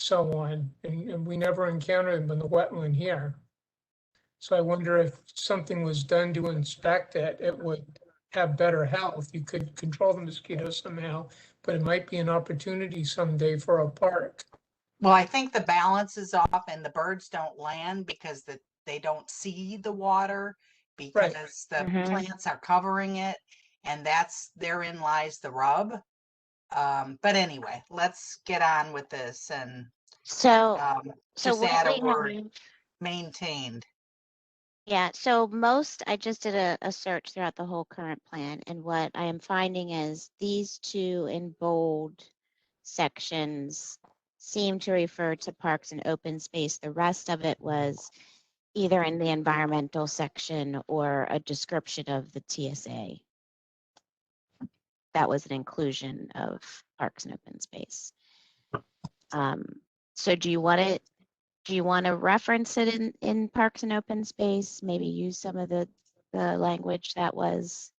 so on, and we never encounter them in the wetland here. So I wonder if something was done to inspect it, it would have better health. You could control the mosquitoes somehow, but it might be an opportunity someday for a park. Well, I think the balance is off and the birds don't land because they don't see the water because the plants are covering it, and therein lies the rub. But anyway, let's get on with this and So just what add we a word, have, maintained. yeah, I just did a search throughout the whole current plan, and what I am finding is these two in bold sections seem to refer to parks and open space. The rest of it was either in the environmental section or a description of the TSA. That was an inclusion of parks and open space. So do you want to reference it in parks and open space? Maybe use some of the language that was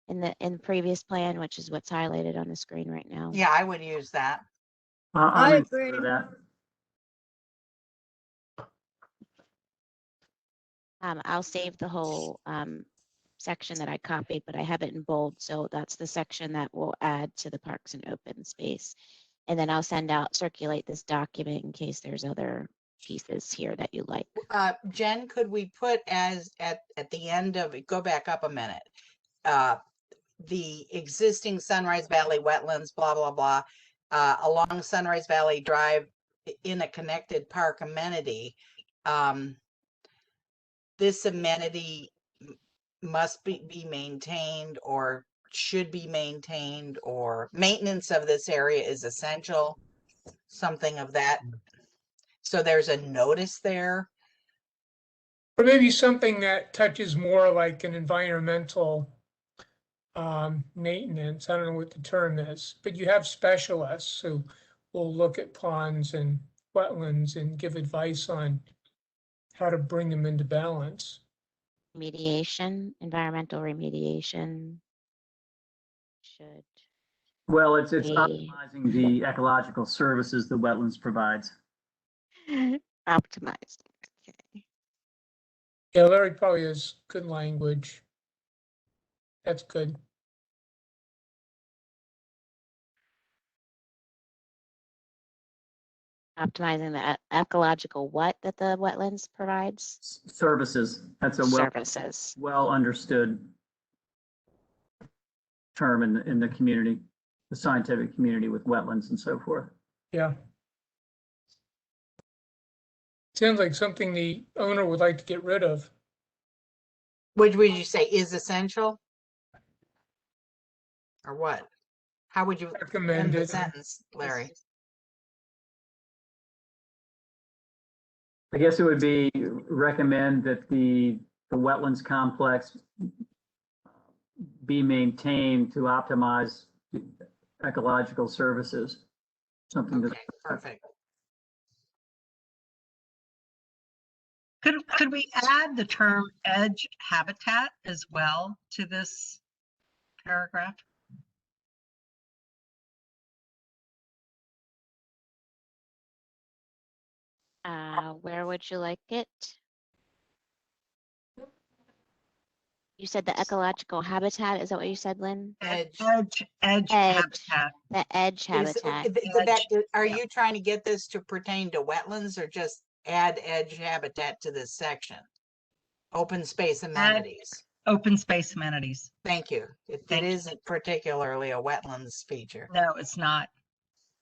in the previous plan, which is what's highlighted on the screen right now. Yeah, I would use that. I agree. That. I'll save the whole section that I copied, but I have it in bold. So that's the section that will add to the parks and open space. And then I'll circulate this document in case there's other pieces here that you like. Jen, could we put at the end of it, go back up a minute, the existing Sunrise Valley wetlands, blah, blah, blah, along Sunrise Valley Drive in a connected park amenity. This amenity must be maintained or should be maintained, or maintenance of this area is essential, something of that. So there's a notice there. Or maybe something that touches more like an environmental maintenance. I don't know what the term is, but you have specialists who will look at ponds and wetlands and give advice on how to bring them into balance. Remediation, environmental remediation should Well, it's be optimizing the ecological services the wetlands provides. optimized. Okay. Yeah, Larry probably has good language. That's good. Optimizing the ecological what that the wetlands provides? Services. That's a Services. well understood term in the community, the scientific community with wetlands and so forth. Yeah. Sounds like something the owner would like to get rid of. Which would you say is essential? Or what? How would you end the Recommended. sentence, Larry? I guess it would be recommend that the wetlands complex be maintained to optimize ecological services. Something Okay, perfect. Could we add the term edge habitat as well to this paragraph? Where would you like it? You said the ecological habitat. Is that what you said, Lynn? Edge. Edge habitat. The edge habitat. Are you trying to get this to pertain to wetlands or just add edge habitat to this section? Open space amenities. Open space amenities. Thank you. It isn't particularly a wetlands feature. No, it's not,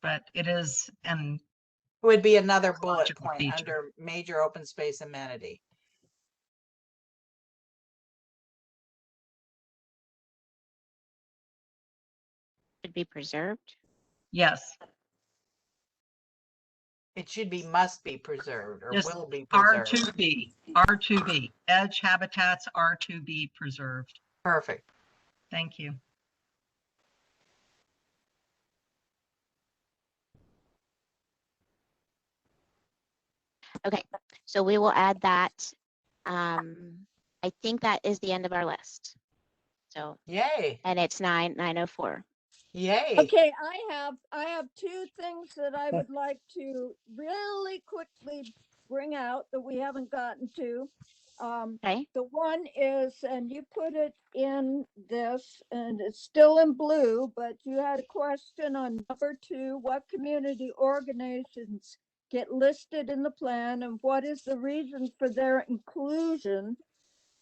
but it is, and Would be another bullet ecological point feature. under major open space amenity. Should be preserved. Yes, It should be must be preserved or Just will be preserved. R2B, edge habitats are to be preserved. Perfect. Thank you. Okay, so we will add that. I think that is the end of our list. So, Yay. and it's 9:04. Yay. Okay, I have two things that I would like to really quickly bring out that we haven't gotten to. Okay. The one is, and you put it in this, and it's still in blue, but you had a question on number 2, what community organizations get listed in the plan and what is the reason for their inclusion?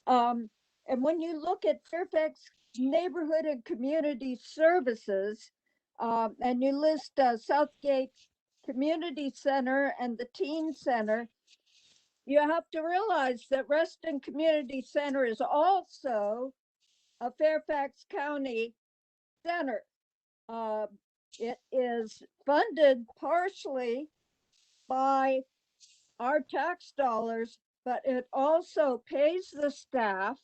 And when you look at Fairfax Neighborhood and Community Services, and you list Southgate Community Center and the Teen Center, you have to realize that Reston Community Center is also a Fairfax County center. It is funded partially by our tax dollars, but it also pays the staff,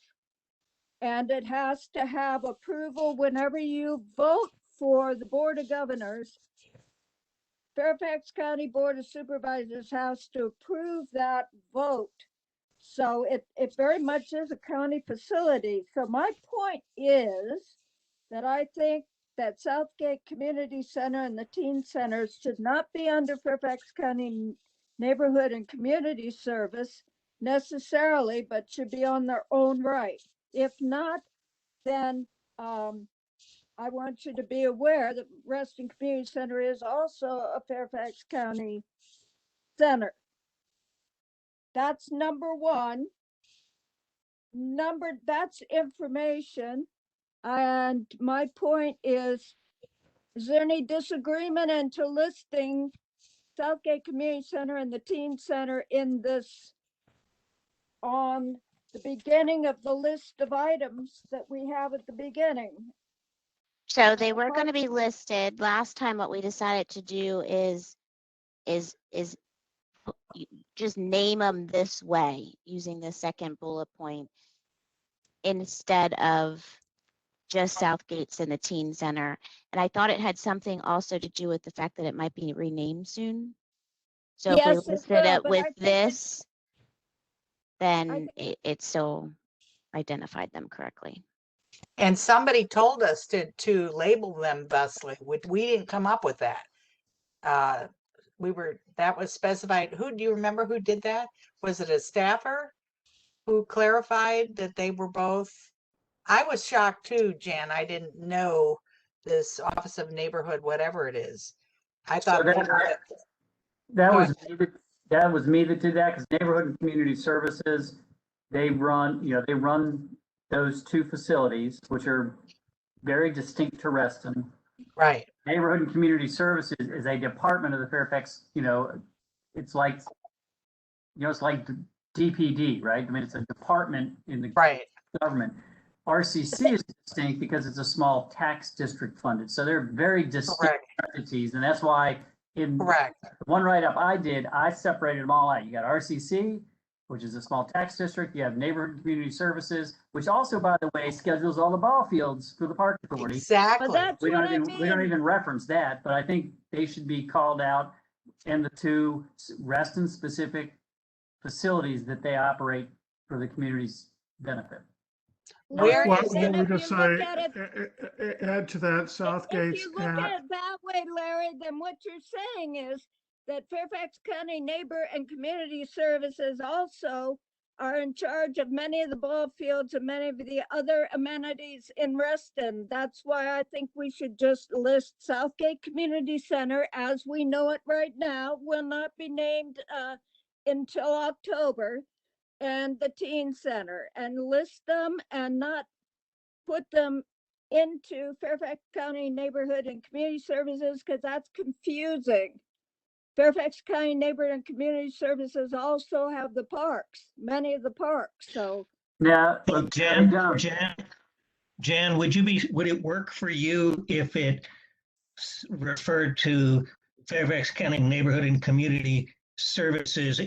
and it has to have approval whenever you vote for the Board of Governors. Fairfax County Board of Supervisors has to approve that vote. So it very much is a county facility. So my point is that I think that Southgate Community Center and the Teen Center should not be under Fairfax County Neighborhood and Community Service necessarily, but should be on their own right. If not, then I want you to be aware that Reston Community Center is also a Fairfax County center. That's number 1. That's information. And my point is there any disagreement into listing Southgate Community Center and the Teen Center in this on the beginning of the list of items that we have at the beginning? So they were going to be listed. Last time, what we decided to do is just name them this way, using the second bullet point instead of just Southgate's and the Teen Center. And I thought it had something also to do with the fact that it might be renamed soon. So if we Yes, it listed will, it but I with think this, then it still identified them correctly. And somebody told us to label them thusly. We didn't come up with that. That was specified. Who do you remember who did that? Was it a staffer who clarified that they were both? I was shocked too, Jan. I didn't know this Office of Neighborhood, whatever it is. I So thought that Go was that was me that did that, because Neighborhood and Community Services, they run those two facilities, which are very distinct to Reston. right. Neighborhood and Community Services is a department of the Fairfax, it's like, it's like DPD, right? I mean, it's a department in the Right. government. RCC is distinct because it's a small tax district funded. So they're very distinct Correct. entities. And that's why in Correct. the one write-up I did, I separated them all out. You got RCC, which is a small tax district. You have Neighborhood and Community Services, which also, by the way, schedules all the ball fields for the park authority. Exactly. But that's We what don't I even, we don't mean. even reference that, but I think they should be called out in the two Reston specific facilities that they operate for the community's benefit. Where Why is don't And we if just you look say, at it, add to that if Southgate's you look at it that way, Larry, then what you're saying is that Fairfax County Neighbor and Community Services also are in charge of many of the ball fields and many of the other amenities in Reston. That's why I think we should just list Southgate Community Center as we know it right now, will not be named until October, and the Teen Center, and list them and not put them into Fairfax County Neighborhood and Community Services, because that's confusing. Fairfax County Neighborhood and Community Services also have the parks, many of the parks. So Now, Jan, would it work for you if it referred to Fairfax County Neighborhood and Community Services,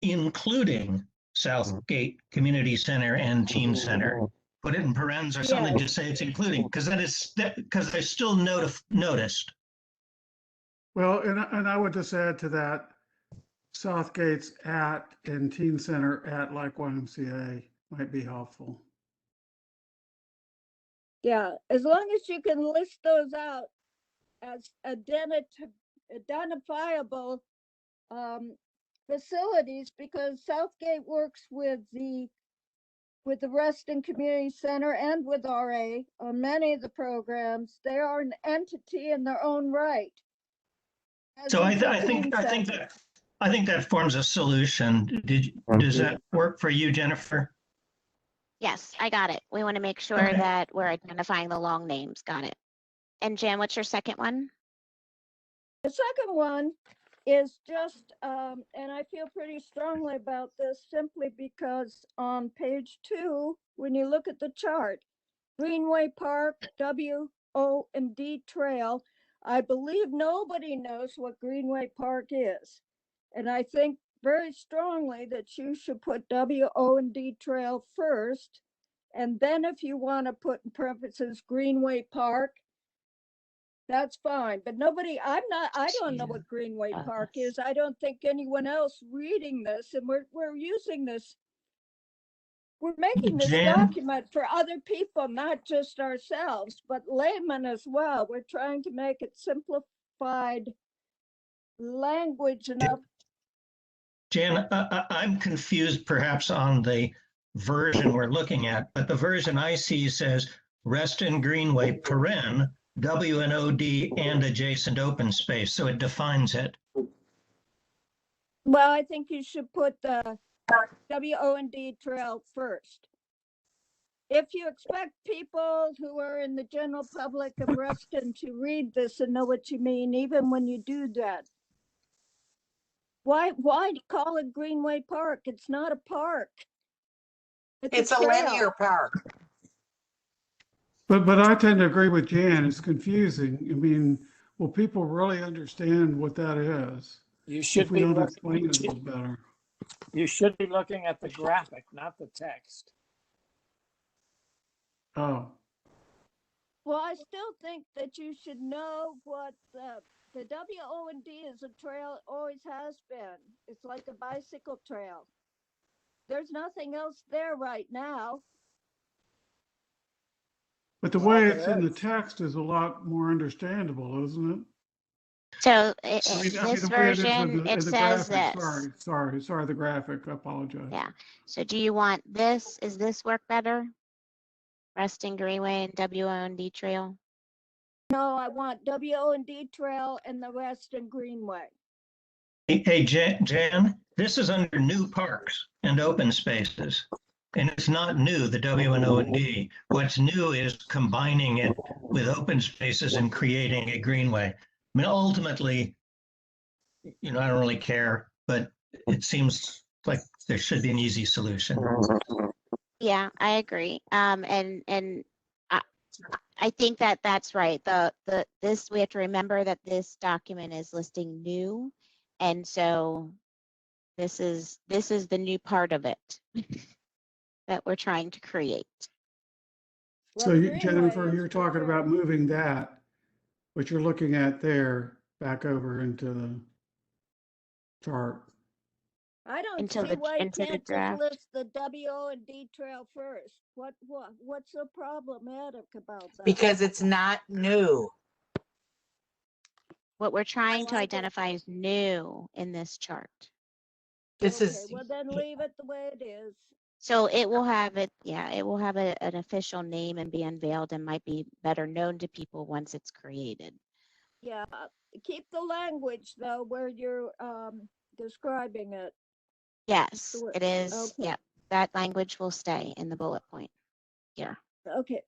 including Southgate Community Center and Teen Center? Put it in parens or something, yes. just say it's including, because I still noticed. Well, and I would just add to that, Southgate's at and Teen Center at like YMCA might be helpful. Yeah, as long as you can list those out as identifiable facilities, because Southgate works with the Reston Community Center and with RA on many of the programs. They are an entity in their own right. So I think that forms a solution. Does that work for you, Jennifer? Yes, I got it. We want to make sure Okay. that we're identifying the long names. Got it. And Jan, what's your second one? The second one is just, and I feel pretty strongly about this simply because on page 2, when you look at the chart, Greenway Park, W-O&D Trail, I believe nobody knows what Greenway Park is. And I think very strongly that you should put W-O&D Trail first. And then if you want to put in parentheses Greenway Park, that's fine. But I don't know what Greenway Park is. I don't think anyone else reading this, and we're using this. We're making this Jan? document for other people, not just ourselves, but laymen as well. We're trying to make it simplified language enough. Jan, I'm confused perhaps on the version we're looking at, but the version I see says Reston Greenway paren WNOD and adjacent open space, so it defines it. Well, I think you should put the WO&D Trail first. If you expect people who are in the general public of Reston to read this and know what you mean, even when you do that, why call it Greenway Park? It's not a park. It's a linear park. But I tend to agree with Jan. It's confusing. I mean, will people really understand what that is You should if we be don't looking, explain it a little better? you should be looking at the graphic, not the text. Oh, Well, I still think that you should know what the WO&D is a trail, always has been. It's like a bicycle trail. There's nothing else there right now. But the Well, way there it's in the is. text is a lot more understandable, isn't it? So I mean, this the way it is version, it in the says graphic, this. sorry, the graphic, I apologize. Yeah. So do you want this? Is this work better? Reston Greenway and WO&D Trail? No, I want WO&D Trail and the Reston Greenway. Hey, Jan, this is under new parks and open spaces. And it's not new, the WNO&D. What's new is combining it with open spaces and creating a greenway. I mean, ultimately, I don't really care, but it seems like there should be an easy solution. Yeah, I agree. And I think that that's right. This, we have to remember that this document is listing new. And so this is the new part of it that we're trying to create. So Jennifer, you're talking about moving that, what you're looking at there, back over into the chart. I don't Into see the- why you into the can't just draft. list the WO&D Trail first. What's so problematic about that? Because it's not new. What we're trying to identify is new in this chart. This Okay, is, well then leave it the way it is. So it will have it, yeah, it will have an official name and be unveiled and might be better known to people once it's created. Yeah, keep the language though where you're describing it. Yes, Sure. it is. Okay. Yep, that language will stay in the bullet point here. Okay.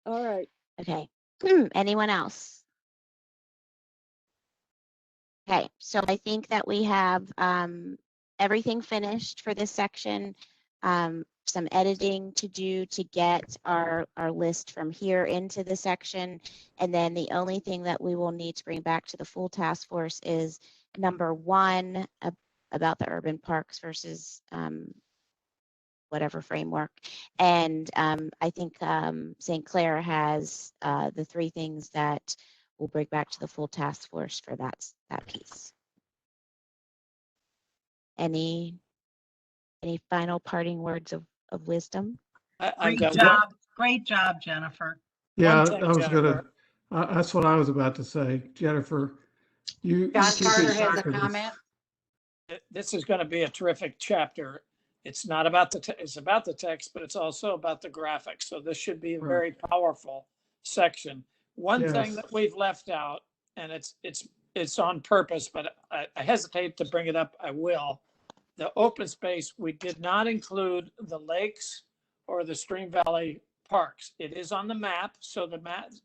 All right. Okay. Anyone else? Okay, so I think that we have everything finished for this section. Some editing to do to get our list from here into the section. And then the only thing that we will need to bring back to the full task force is number 1 about the urban parks versus whatever framework. And I think St. Clair has the 3 things that we'll bring back to the full task force for that piece. Any final parting words of wisdom? I've Great got job. Great job, Jennifer. Yeah, thing, I was gonna, Jennifer. that's what I was about to say, Jennifer. You John keep Carter in has a track of this. comment. This is going to be a terrific chapter. It's not about it's about the text, but it's also about the graphics. So this should be a very powerful section. One thing Yes. that we've left out, and it's on purpose, but I hesitate to bring it up. I will. The open space, we did not include the lakes or the Stream Valley parks. It is on the map, so the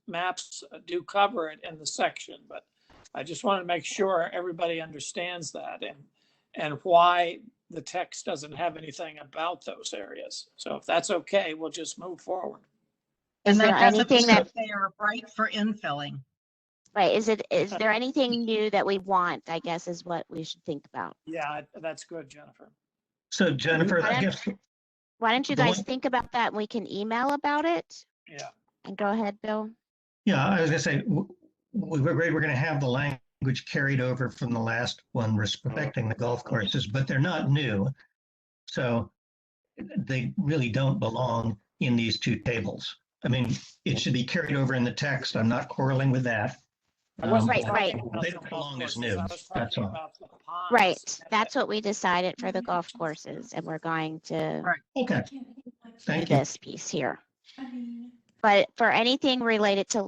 maps do cover it in the section, but I just want to make sure everybody understands that and why the text doesn't have anything about those areas. So if that's okay, we'll just move forward. Is And there that doesn't anything mean that, they are right for infilling. right, is there anything new that we want, I guess, is what we should think about. Yeah, that's good, Jennifer. So Jennifer, I guess. Why don't you guys think about that and we can email about it? Yeah. And go ahead, Bill. Yeah, I was gonna say, we're great. We're gonna have the language carried over from the last one respecting the golf courses, but they're not new. So they really don't belong in these 2 tables. I mean, it should be carried over in the text. I'm not quarreling with that. Right. They don't belong as new, that's all. Right, that's what we decided for the golf courses, and we're going to Okay, do thank you. this piece here. But for anything related to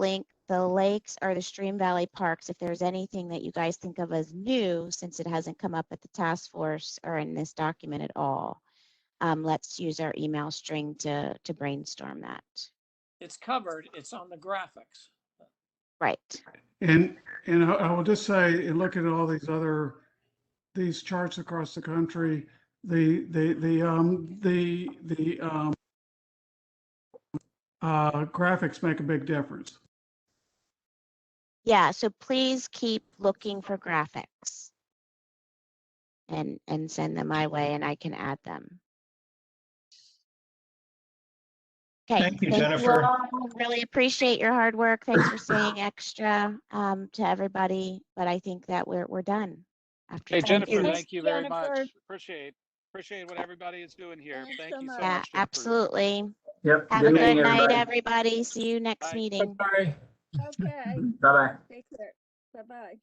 the lakes or the Stream Valley parks, if there's anything that you guys think of as new, since it hasn't come up at the task force or in this document at all, let's use our email string to brainstorm that. It's covered. It's on the graphics. Right. And I will just say, in looking at all these charts across the country, the graphics make a big difference. Yeah, so please keep looking for graphics and send them my way and I can add them. Okay, Thank you, Jennifer. all. Really appreciate your hard work. Thanks for staying extra to everybody. But I think that we're done. After Hey, today. Jennifer, thank you very Jennifer. much. Appreciate Appreciate what everybody is doing here. Thanks Thank so you so much. Yeah, much, Jennifer. absolutely. Yep. Have Good a good meeting, night, everybody. everybody. See you next Bye. meeting. Bye. Okay, Bye-bye. take care. Bye-bye.